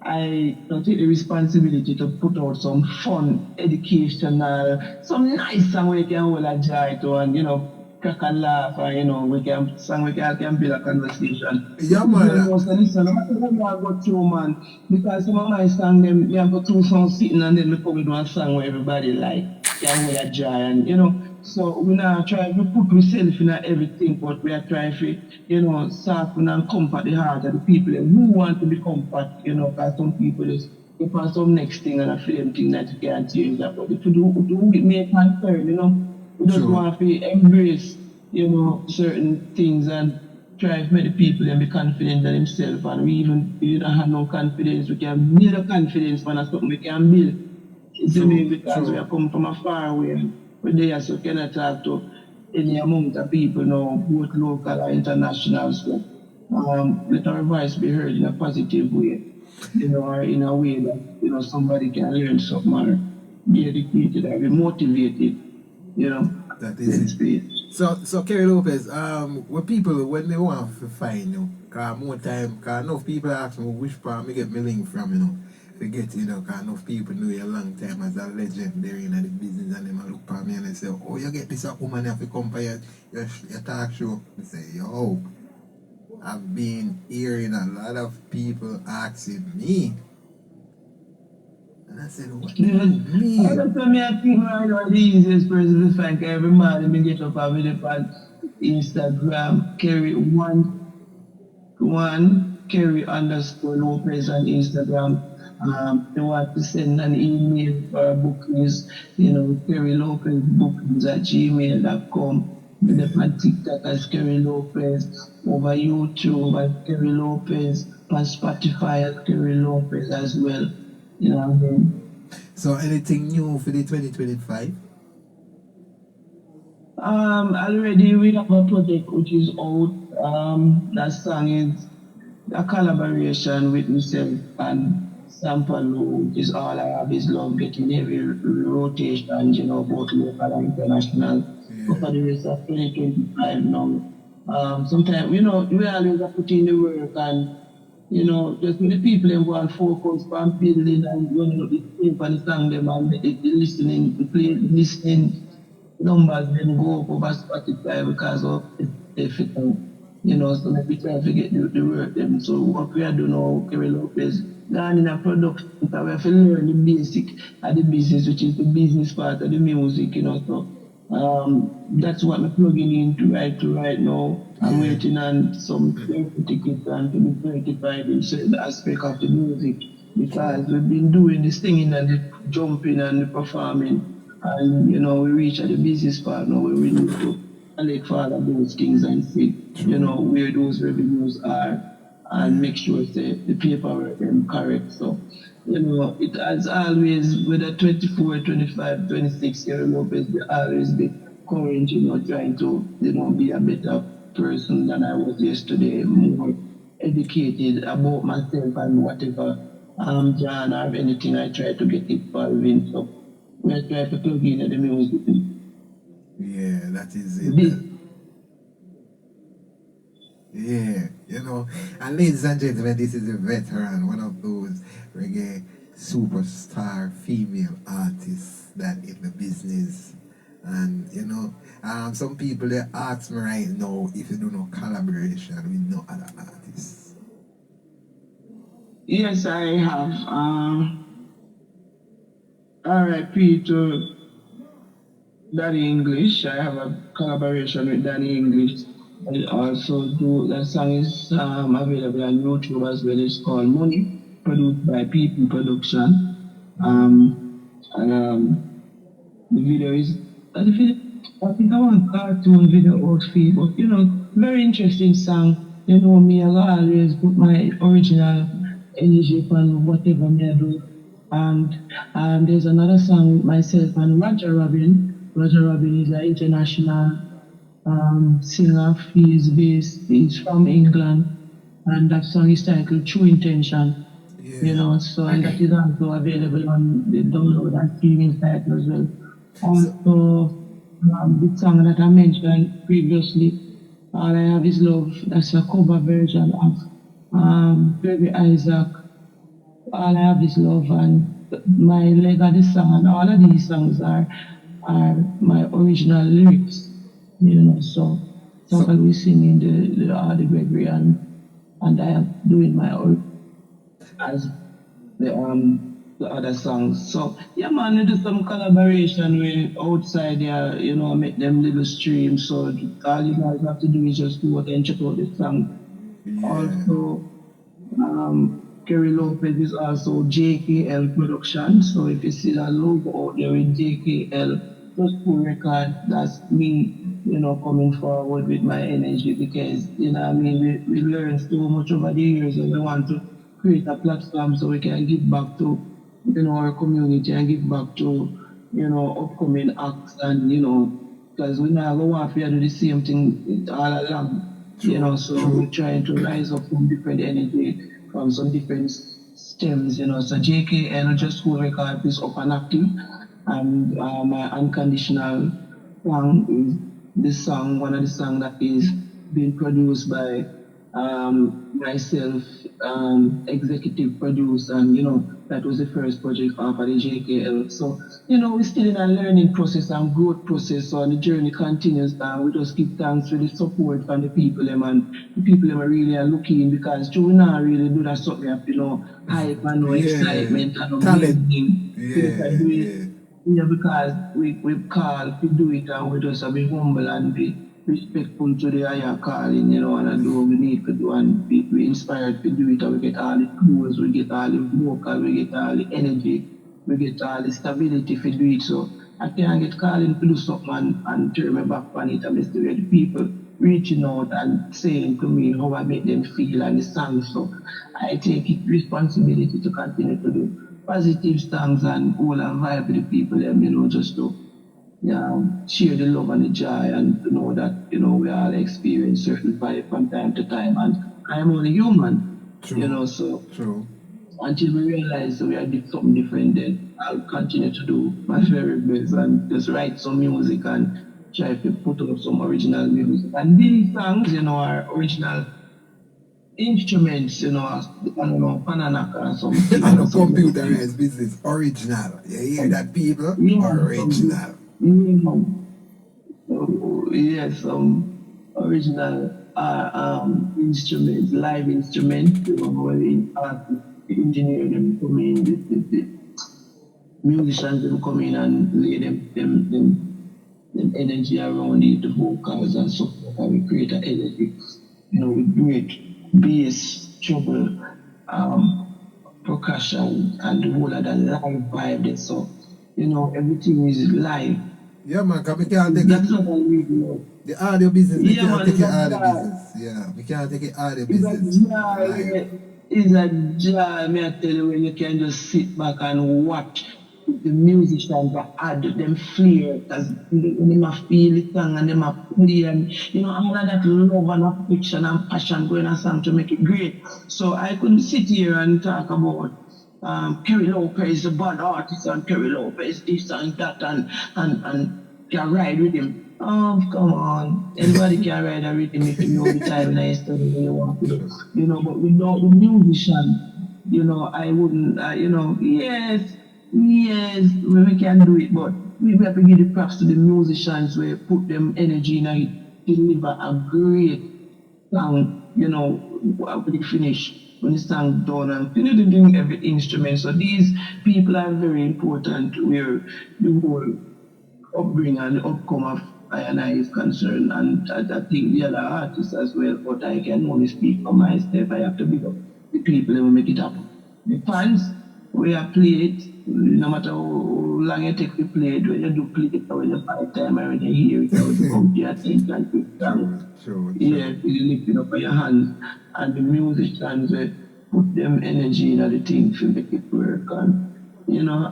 I take the responsibility to put out some fun, educational, some nice song where you can hold a joy to and, you know, crack and laugh and, you know, we can build a conversation. Yeah, man. Listen, no matter what I go through, man, because some of my songs, them, I go through some sitting and then we come with one song where everybody like, can hold a joy and, you know, so we now try to put ourselves in everything, but we are trying to, you know, soften and comfort the heart of the people who want to be comfort, you know, because some people is if on some next thing and I feel anything that you can't change that. But if you do it make concern, you know, we just want to embrace, you know, certain things and try to make the people and be confident in themselves. And we even, if you don't have no confidence, we can build a confidence when that's something we can build. You see me? Because we are coming from a far away. We're there, so cannot talk to any amount of people now, both local or international. So let our voice be heard in a positive way, you know, or in a way that, you know, somebody can learn something or be educated or be motivated, you know. That is it. So Kerry Lopez, when people, when they want to find you, because more time, because enough people ask me which part me get my link from, you know. Forget, you know, because enough people know you a long time as a legend there in the business and them look for me and they say, oh, you get this up woman, you have to come for your talk show. I say, yo, I've been hearing a lot of people asking me. And I said, what do you mean? I think right now the easiest person to find every morning me get up and video on Instagram, Kerry _ Lopez on Instagram. They want to send an email for bookings, you know, Kerry Lopez bookings at gmail.com. With on TikTok as Kerry Lopez, over YouTube as Kerry Lopez, on Spotify as Kerry Lopez as well. You know what I mean? So anything new for the 2025? Already we have a project which is out. That song is a collaboration with myself and Sampalo, which is All I Have Is Love, getting every rotation, you know, both local and international. But for the rest of 2025 now. Sometimes, you know, we always have to put in the work and, you know, just when the people and go and focus on building and, you know, the tape and the song them and the listening numbers then go up over Spotify because of the fit, you know, so maybe try to get the work them. So what we are doing now, Kerry Lopez, gone in a production, so we have to learn the basic of the business, which is the business part of the music, you know, so that's what I'm plugging into right now. I'm waiting on some tickets and to be certified in certain aspect of the music because we've been doing the singing and the jumping and the performing And, we reach at the business part now where we need to collect for all of those things and see, where those revenues are and make sure that the paperwork is correct. So, it has always, whether 24, 25, 26 year Lopez, they always be current, trying to, be a better person than I was yesterday, more educated about myself and whatever John or anything I try to get involved in. So we try to plug in the music. Yeah, that is it. Yeah, and ladies and gentlemen, this is a veteran, one of those reggae superstar female artists that in the business. And some people they ask me right now if you do no collaboration with no other artists. Yes, I have. R.I.P. to Danny English. I have a collaboration with Danny English. I also do that song is available on YouTube as well. It's called Money, produced by People Production. The video is I think I want cartoon video outfit, but very interesting song. Me, I always put my original energy on whatever me I do. And there's another song with myself and Roger Robin. Roger Robin is an international singer. He's from England, and that song is titled True Intention. Yeah. So and that is also available on the download and streaming site as well. Also, the song that I mentioned previously, All I Have Is Love, that's a cover version of Baby Isaac, All I Have Is Love, and my leg of the song, and all of these songs are my original lyrics, so we singing the Gregory and I am doing my own as the other songs. So yeah man, we do some collaboration with outside there, make them little streams. So all you guys have to do is just go out and check out the song. Yeah. Also Kerry Lopez is also JKL Production. So if you see that logo out there with JKL, just full record, that's me, coming forward with my energy because, we learned so much over the years and we want to create a platform so we can give back to, our community and give back to, upcoming acts and, because we now go off here do the same thing all along, so we're trying to rise up from different energy, from some different stems, so JKL just full record is up and active. And my unconditional song is this song, one of the songs that is being produced by myself, executive producer, and that was the first project after the JKL. So, we're still in a learning process and growth process, so the journey continues, and we just give thanks for the support from the people, and the people are really looking because we not really do that sort of, hype and no excitement and no talent. Yeah, because we call to do it and we just be humble and be respectful to the higher calling, and do what we need to do and be inspired to do it and we get all the tools, we get all the vocal, we get all the energy, we get all the stability to do it. So I can't get calling to do something and turn my back on it and still the people reaching out and saying to me how I make them feel and the song. So I take it responsibility to continue to do positive songs and all and vibe with the people, just to share the love and the joy and to know that, we all experience certain vibe from time to time. And I'm only human, so True. Until we realize that we are something different, then I'll continue to do my very best and just write some music and try to put up some original music. And these songs, are original instruments, I don't know, pananaka or something. On a computerized business, original. You hear that, people? Original. Yes, original instruments, live instruments, where the engineer them come in, the musicians them come in and lay them energy around it, the vocals and so forth, and we create an energy, with great bass, treble, percussion, and the whole of the live vibe there. So everything is live. Yeah, man, because we can't take That's it. what I really know. The audio business, we Yeah, can't man, take it's it a audio joy. business. Yeah, we can't take it audio It's a business live. joy. It's a joy, me I tell you, when you can just sit back and watch the musicians that add them flair, because when they feel the song and they play, and all of that love and affection and passion going on song to make it great. So I couldn't sit here and talk about Kerry Lopez, the bad artist, and Kerry Lopez, this and that, and can ride with him. Oh, come on. Anybody can ride a rhythm if you know the time and I study where you want to do. But without the musician, I wouldn't, yes, we can do it, but we have to give the props to the musicians where put them energy in it, deliver a great song, when it finish, when the song done, and doing every instrument. So these people are very important where the whole upbringing and the outcome of I and I is concerned, and I think the other artists as well, but I can only speak for myself. I have to big up the people who make it happen. The fans, we have played, no matter how long it takes to play it, when you do play it, or when you find time, or when you hear it, or when you come to your attention to it, True. yeah, you lift it up by your hands, and the musicians put them energy in the thing to make it work, and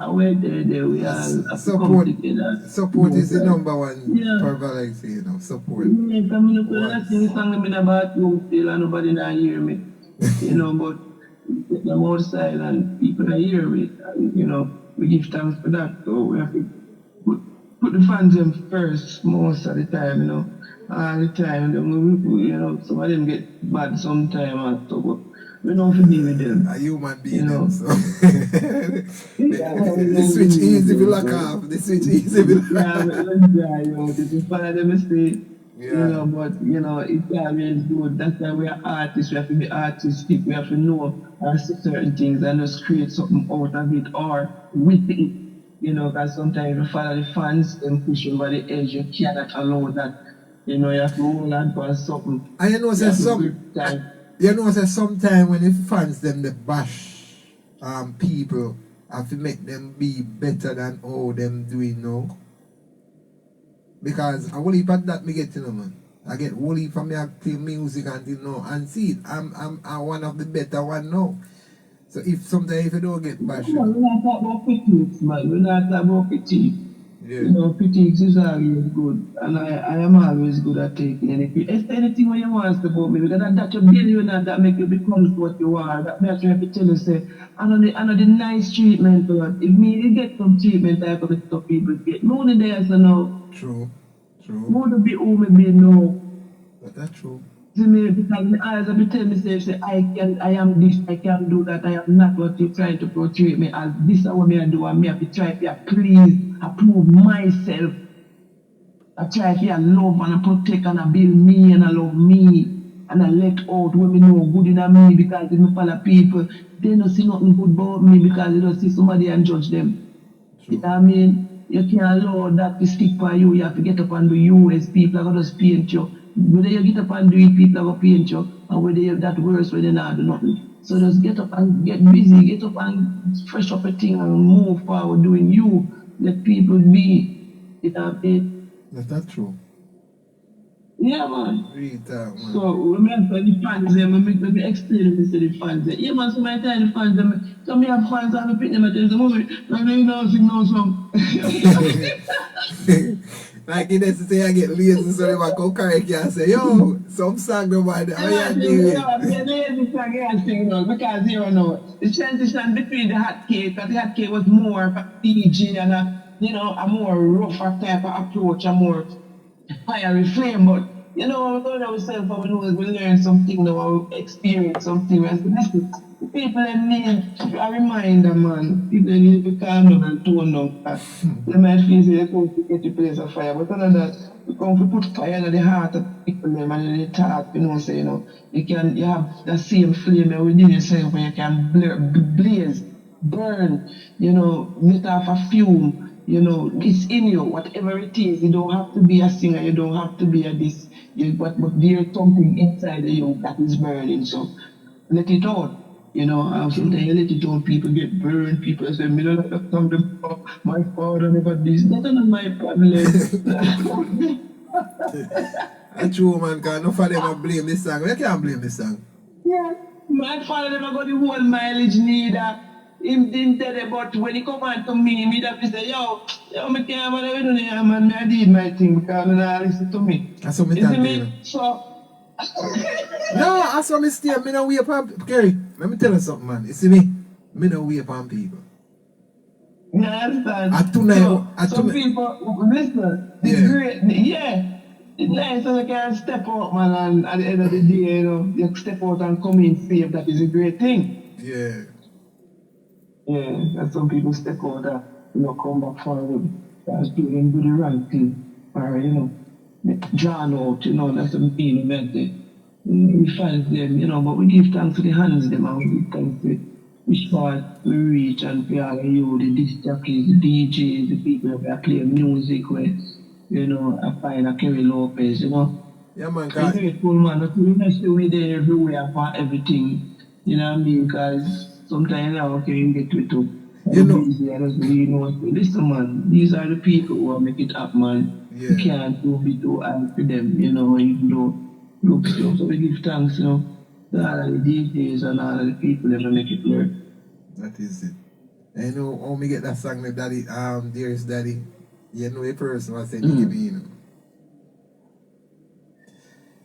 away there we are Support, come together. support is the number one Yeah. prevalence, support. Yeah, coming up with that thing, song in the bathroom still, and nobody not hear me. But get them outside and people are hear it. And, we give thanks for that. So we have to put the fans in first most of the time, all the time. Some of them get bad sometime and so, but we don't have to deal with them. A human being, know. so. The switch easy to lock off. The switch easy to lock Yeah, off. this is part of the mistake. Yeah. But it's always good. That's why we are artists. We have to be artistic. We have to know and see certain things and just create something out of it or with it. Because sometimes you follow the fans and push over the edge. You cannot allow that. You have to hold on to something. And say sometimes when the fans them they bash people have to make them be better than all them doing now. Because I will heap at that me get man. I get whole heap from me active music until now. And see it, I'm one of the better one now. So if sometimes if you don't get bashed. We're not talking about critiques, man. We're not talking about critiques. Yeah. Critiques is always good, and I am always good at taking any critique. It's anything what you want about me, because that you build you and that make you become what you are. That makes you have to tell you, say, I know the nice treatment, but if me you get some treatment, I have to stop people get. More than there, so no. True. More to be who me be no. But that's true. See me, because my eyes have been telling me, say, I am this, I can do that, I am not what you trying to portray me as. This is what me I do, and me have to try to please, approve myself. I try to love and I protect and I build me and I love me. And I let out when me know good in me, because if me follow people, they don't see nothing good about me because they don't see somebody and judge them. True. You know what I mean? You can't allow that to stick for you. You have to get up and do you as people are going to just paint you. Whether you get up and do it, people are going to paint you. And whether you have that worse, when they not do nothing. So just get up and get busy. Get up and fresh up a thing and move forward doing you. Let people be. You know what I mean? That's true. Yeah, man. Read that, man. So, remember the fans, let me explain this to the fans. Yeah, man, so my time the fans, some me have fans, I pick them at the moment, and they know sing no song. Like you just say I get lazy, so they might go correct you and say, yo, some song about that, how you doing? Yeah, the lazy song I sing now, because the transition between the hot cake, because the hot cake was more of a DJ and a more rougher type of approach, a more fiery flame, but we learn ourselves how we learn something now, we experience something. People need a reminder, man. People need to calm down and tone down. They might feel they come to get the place of fire, but other than that, we come to put fire in the heart of people them and in the thought, you have the same flame within yourself where you can blaze, burn, let off a fume. It's in you, whatever it is. You don't have to be a singer, you don't have to be a this, but there's something inside of you that is burning. So let it out. You know, sometimes you let it out, people get burned, people say, me don't like come to my father never this. That's not my problem. That's true, man, because no for them I blame this song. You can't blame this song. Yeah. My father never got the whole mileage neither. Him didn't tell it, but when he come on to me have to say, yo, me can't man, I don't know, man, I did my thing because he don't listen to me. That's what me You see tell me? you. So, No, that's what me stay. Me no wait upon Kerry. Let me tell you something, man. You see me? Me no wait upon people. you understand? At tonight, So, at some tonight. people, listen, it's Yeah. great, yeah. It's nice when you can step out, man, and at the end of the day, you know, you step out and come in safe. That is a great thing. Yeah. Yeah, and some people step out and, you know, come back forward. That's doing do the right thing. Or, you know, drawn out, you know, that's a mean method. We find them, you know, but we give thanks to the hands them and we give thanks to which part we reach and for all of you, the disc jockeys, the DJs, the people that play music with, you know, I find a Kerry Lopez, you know. Yeah, man, I'm cause grateful, man. That's we not say we there everywhere for everything. You know what I mean? Because sometimes I can get to it too. You know- Busy, I just really know. Listen, man, these are the people who make it up, man. Yeah. You can't be too hard for them, you know, even though look stuff. So we give thanks, you know, to all of the DJs and all of the people that make it work. that is it. And you know how me get that song, my daddy, dearest daddy. You know a person was saying Nicki B, you know.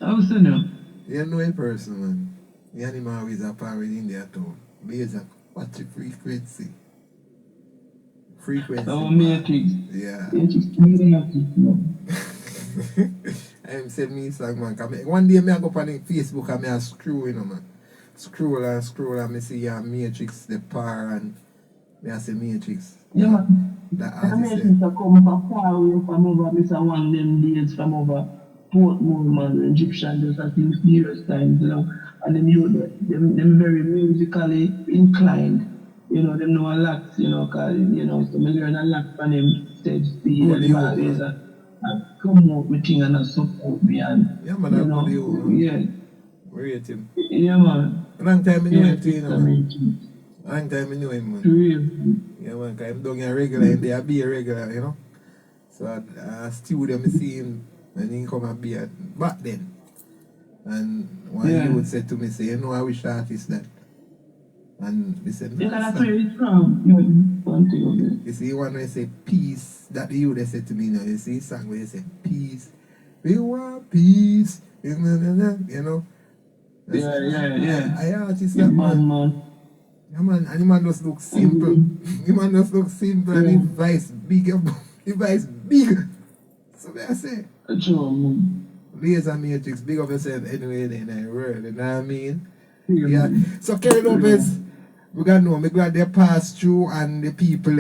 I was saying, You know a person, man. The animal always a power in India too. Based on what the frequency. Frequency. our matrix. Yeah. Matrix, really have to, you know. I'm saying me song, man. 'Cause one day me I go up on the Facebook and me I scroll, you know, man. Scroll and me see Matrix, the power, and me I say Matrix. Yeah, man. That The artist Americans there. are coming from far away from over, Mr. One of them days from over Portmore, man, Egyptian, just I think serious times, you know. And them very musically inclined, you know, them know a lot, you know, cause, you know, so me learn a lot from them stage speed Good and you, them always man. come out with things and support me and, Yeah, man, you I know, good you, man. yeah, Rate him. yeah, man. Long time I know Yeah, him too, you know, I man. mean, Long time I know him, man. real. Yeah, man, because I'm down here regular and they be a regular, you know. So I studio, I see him and he come and be at back then. And one Yeah. you would say to me, say, you know, I wish artist that. And they said, Yeah, no, that's son. where it's from. You know, one thing of it. You see, one when I say peace, that the you they said to me now, you see, song where you say peace. We want peace. You know. Yeah. I artist Yeah, that man. man. Yeah, man, and the man just look simple. The man just look simple and his voice big. His voice big. So I say, True, man. Laser Matrix, big up yourself anyway in the world, you know what I mean? Yeah. Yeah. So Kerry Lopez, we gotta know, me glad they pass through and the people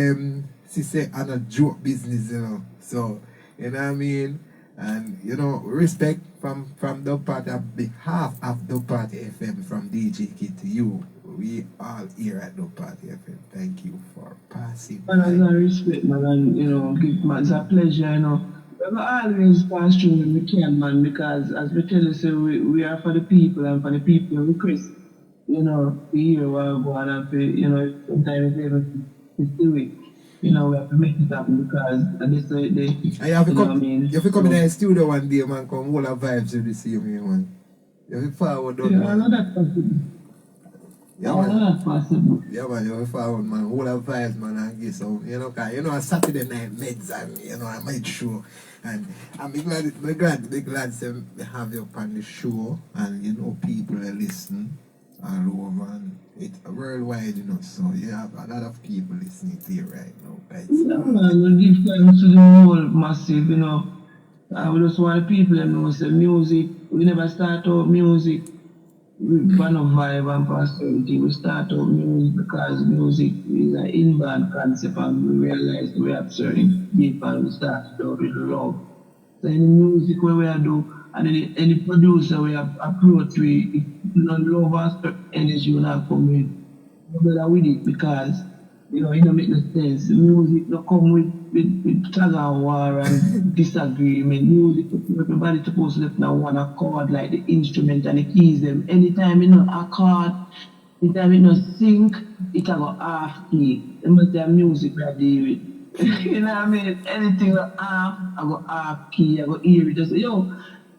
she say on a joke business, you know. So, you know what I mean? And you know, respect from the party on behalf of the party FM from DJ Kid to you. We all here at the party FM. Thank you for passing. Man, as a respect, man, and you know, give man, it's a pleasure, you know. We always pass through when we can, man, because as we tell you, say we are for the people and for the people we request, you know, to hear what we want and for, you know, sometimes we have to do it. You know, we have to make it happen because this they I have to you know come, what I mean? you have to come So- in the studio one day, man, come all the vibes you receive me, man. You have to forward on, Yeah, I know man. that's possible. Yeah, I man. know that's possible. Yeah, man, you have to forward, man. All the vibes, man, and get some, you know, cause, you know, a Saturday night medz and, you know, I might show. And I'm glad say they have you on the show and, you know, people are listening all over and it's worldwide, you know, so you have a lot of people listening to you right now, guys. Yeah, man, we give thanks to the whole massive, you know. We just want the people to know, say music, we never start out music with one of vibe and prosperity. We start out music because music is an inbound concept and we realize we have certain people and we start out with love. So any music where we do and any producer we have approach we if you don't love us energy will not come in. No better with it because you know it don't make no sense. Music don't come with tag and war and disagreement. Music everybody supposed to listen on one accord like the instrument and the keys them. Anytime you know accord If I no sync, it a go half key. It must have music I deal with. You know what I mean? Anything like half, I go half key, I go hear it. Just yo,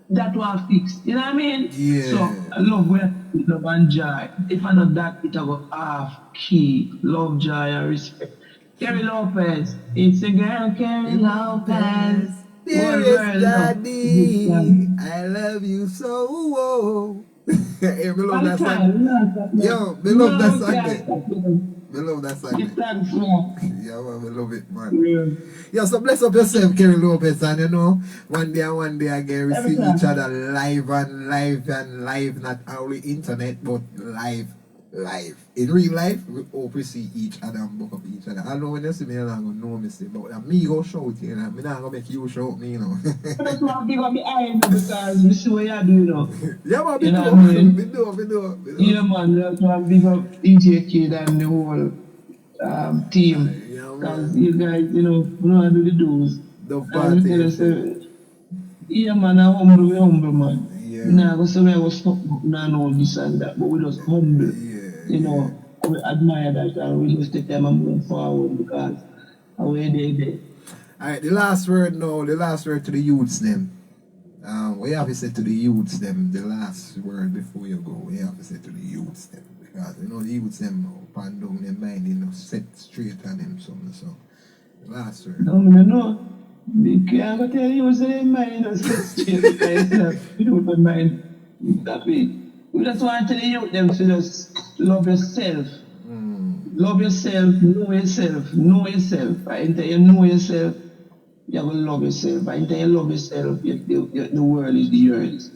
that one fix. You know what I mean? So Yeah. I love when love and joy. If I not that, it a go half key. Love, joy, and respect. Kerry Lopez. It's a girl, Kerry Lopez. Dearest daddy, I love you so. Whoa. Hey, me love that song. Yo, me love that song. Me love that song. Thanks, man. Yeah, man, we love it, man. Yeah, so bless up yourself, Kerry Lopez, and you know, one day again, we see each other live, not only internet, but live. In real life, we hope we see each other and book up each other. I know when you see me, you're not going to know me, but me go shout, you know, I'm not going to make you shout me, you know. That's why I give up my eye because I see what you do, you know. Yeah, man, we do. Yeah, man, that's why I big up EJ Kid and the whole team. Because you guys, you know how to do the do's. The party. Yeah, man, we humble, man. Yeah. Nah, go say we go stop, nah, no, this and that, but we just humble. You know, we admire that and we just take time and move forward because we're there. Alright, the last word to the youths them. What you have to say to the youths them, the last word before you go, what you have to say to the youths them. Because you know the youths them up and down their mind, you know, set straight on them something. So the last word. No, I know. I go tell you say mind is set straight because you don't mind that way. We just want to tell you them to just love yourself. Love yourself, know yourself. Until you know yourself, you're going to love yourself. Until you love yourself, the world is yours.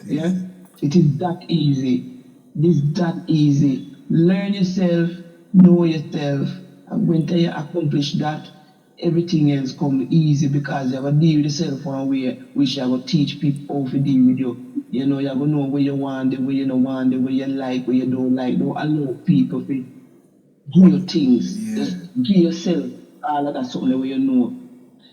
Yeah? It is that easy. It is that easy. Learn yourself, know yourself, and when you accomplish that, everything else comes easy because you're going to deal with yourself one way, which you're going to teach people how to deal with you. You know, you're going to know what you want, the way you don't want, the way you like, what you don't like. Don't allow people to do your things. Yeah. Just give yourself all of that something the way you know.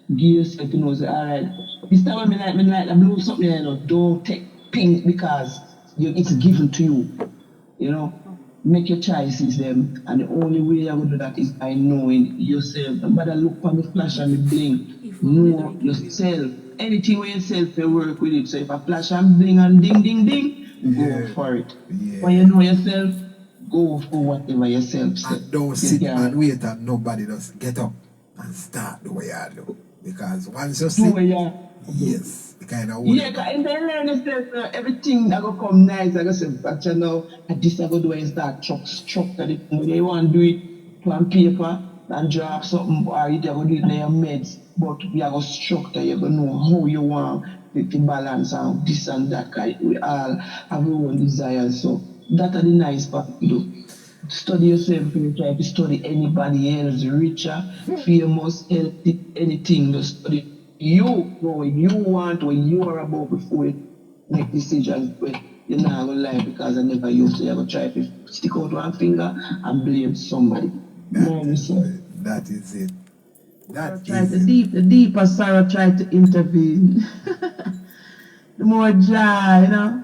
Give yourself, you know, say, all right, this time when I like to blow something, you know, don't take pink because it's given to you. You know, make your choices them, and the only way you're going to do that is by knowing yourself. No matter look on the flash and the bling, know yourself. Anything where yourself you work with it. So if a flash and bling and ding ding ding, go for it. Yeah. When you know yourself, go for whatever yourself says. And don't sit and wait and nobody just get up and start the way you do. Because once you sit, yes, the kind of yeah, and then learn yourself, everything that will come nice. Like I said, but you know, at this I go do and start structure the thing. You want to do it on paper and draft something, or you go do it in your meds. But we are going to structure, you're going to know how you want the balance and this and that. We all have our own desires. So that are the nice part to do. Study yourself, you try to study anybody else, richer, famous, healthy, anything. Just study you, what you want, what you are about before you make decisions. But you're not going to lie because I never used to. You're going to try to stick out one finger and blame somebody. That is it. The deeper Sarah tried to intervene. The more joy, you know.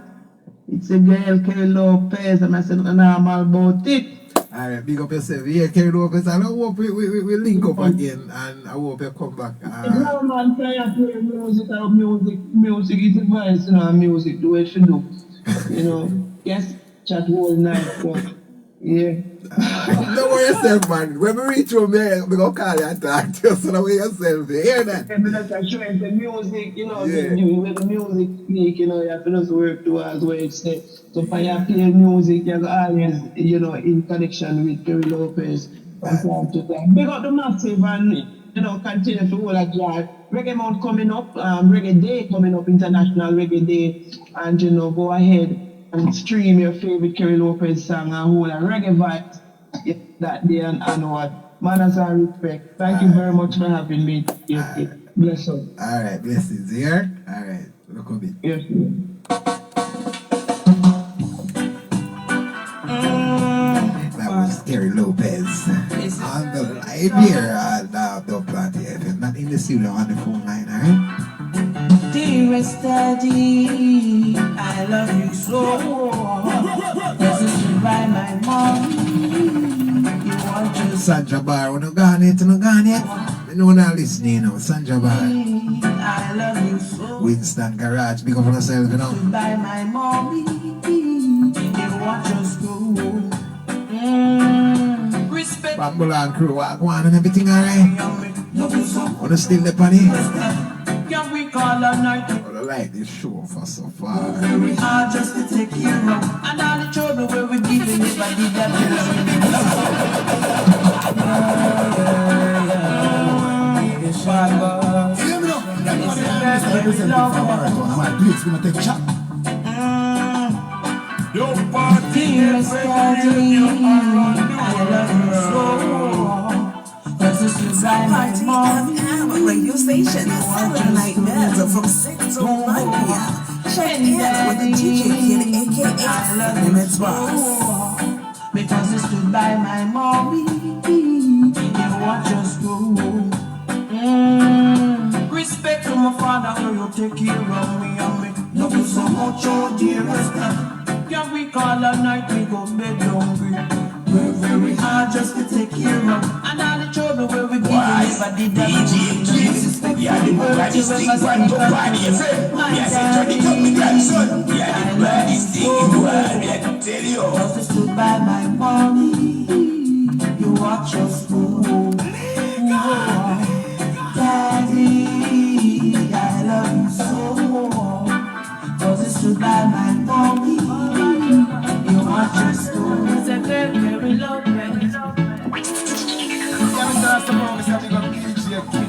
It's a girl, Kerry Lopez, and I said nothing normal about it. Alright, big up yourself. Yeah, Kerry Lopez, and I hope we link up again, and I hope you come back. No man, try to play music is the voice, you know, music, do it for do. You know, yes, chat all night, but yeah. Don't worry yourself, man. When we reach home, we're going to call you and talk to you. So don't worry yourself. You hear that? I'm showing the music, you know, when the music speak, you know, you have to just work towards where it's there. So when you play music, you're always, you know, in connection with Kerry Lopez from time to time. Big up the massive and, you know, continue to hold a jar. Reggae Month coming up, Reggae Day coming up, International Reggae Day. And, you know, go ahead and stream your favorite Kerry Lopez song and hold a reggae vibes that day and onward. Manners and respect. Thank you very much for having me. Yes, bless you. Alright, blessings here. Alright, look a bit. Yes, That was Kerry Lopez on the live here at the Party FM. Not in the studio, on the phone line, alright? Dearest Daddy, I love you so. buy my mommy. You want to Sandra Bar, we no gone yet, no gone yet. We know not listening, you know. Sandra Bar. I love you so. Winston Garage, big up on yourself, you know. To buy my mommy. You want to school. Respect. Bambulan crew, walk one and everything alright. Wanna steal the money? Can we call a night? I like this show for so far. Very hard just to take you out. And all the trouble where we giving if I did that. Hear me now. That's representative from Marathon. My place, we gonna take chat. Your party is party. I love you so. Cause this is my mom. Radio station, Saturday Night Medz from 6 to 9 p.m. Check in with the DJ Kid, aka Medz Boss. Because it's stood by my mommy. You watch us grow. Respect to my father, who you take care of me and me. Love you so much, oh dearest. Can we call a night, we go bed hungry. We're very hard just to take care of. And all the trouble where we give if I did that. DJ yeah, the baddest thing when you party, your friend. Yeah, say, turn it up, my grandson. Yeah, the baddest thing in the world, yeah, I tell you. Just stood by my mommy. You watch us grow. Daddy, I love you so. Cause it stood by my mommy. You watch us grow. It's a very love, very love.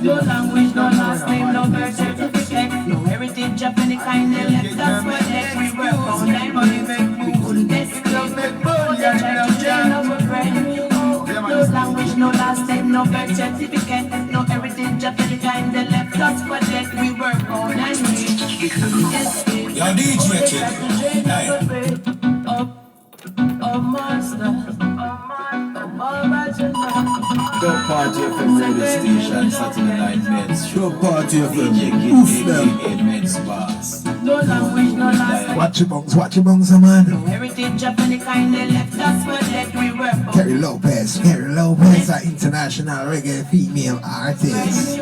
No language, no last name, no birth certificate, no heritage of any kind of left. That's what let we work on time, but we make moves. Let's go, make money, and try to train our brain. No language, no last name, no birth certificate, no heritage of any kind of left. That's what let we work on time. We couldn't escape. Yo, DJ Kid. Hey. Oh, monster. Show Party FM radio station, Saturday Night Medz. Show Party FM, Boost them. Medz Boss. No language, no last Watch your bungs, man. heritage of any kind of left. That's what let we work on. Kerry Lopez, an international reggae female artist.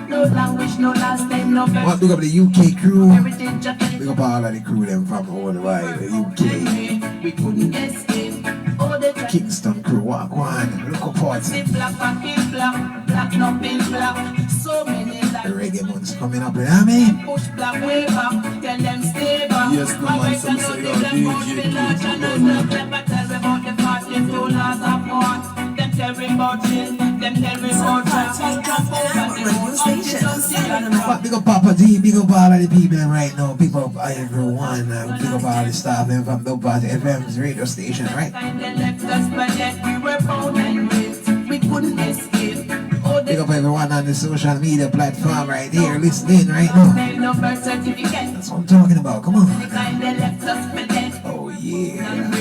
No language, no last name, no birth. What big up the UK crew? Heritage of any Big up all of the crew them from all the way, the UK. we couldn't escape. All the time. Kingston crew, walk one, look up party. Black and pink black, black no pink black. So many The like reggae months coming up, you know what I mean? push black way back, tell them stay back. Yes, no man, some say you're DJ Never tell me about the past, them two laws of war. Them tell me about chill, them tell me about Radio station, Saturday Night. But big up Papa D, big up all of the people right now, big up everyone, big up all the staff them from the Party FM's radio station, right? left us, but yet we were found and raised. We couldn't escape. Oh, Big up everyone on the social media platform right here, listening right now. no birth certificate. That's what I'm talking about, come on. The kind that left us for dead. Oh yeah.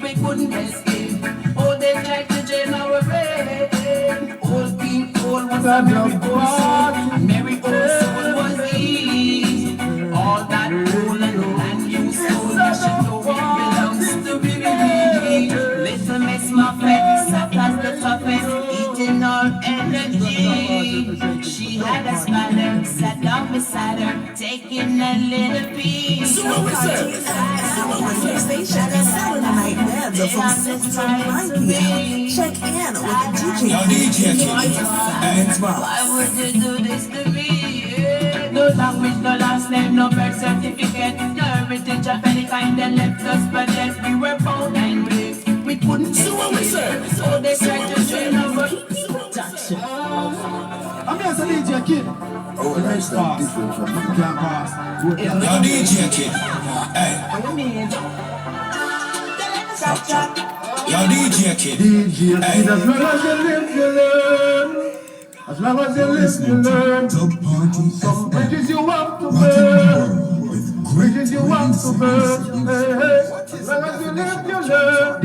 We couldn't escape. Oh, they tried to drain our brain. Old people was a merry old soul. Merry old soul was easy. All that old and new soul, you should know it belongs to me. Little Miss Muffet, soft as the toughest, eating all energy. She had a smile, sat down beside her, taking a little piece. Radio station, Saturday Night Medz from 6 to 9 p.m. Check in with the DJ Yo, DJ Kid. Medz Boss. Why would you do this to me? Yeah. No language, no last name, no birth certificate, no heritage of any kind that left us, but yet we were born and raised. We couldn't do what we said. So they tried to train our protection. I'm here as a DJ Kid. Oh, Medz Boss. You can't pass. Yo, DJ Kid. Hey. Yo, DJ Kid. DJ Hey. Kid, as long as you live, you learn. As long as you live, you learn. Some bridges you want to burn. Bridges you want to burn. Hey, hey. As long as you live, you learn.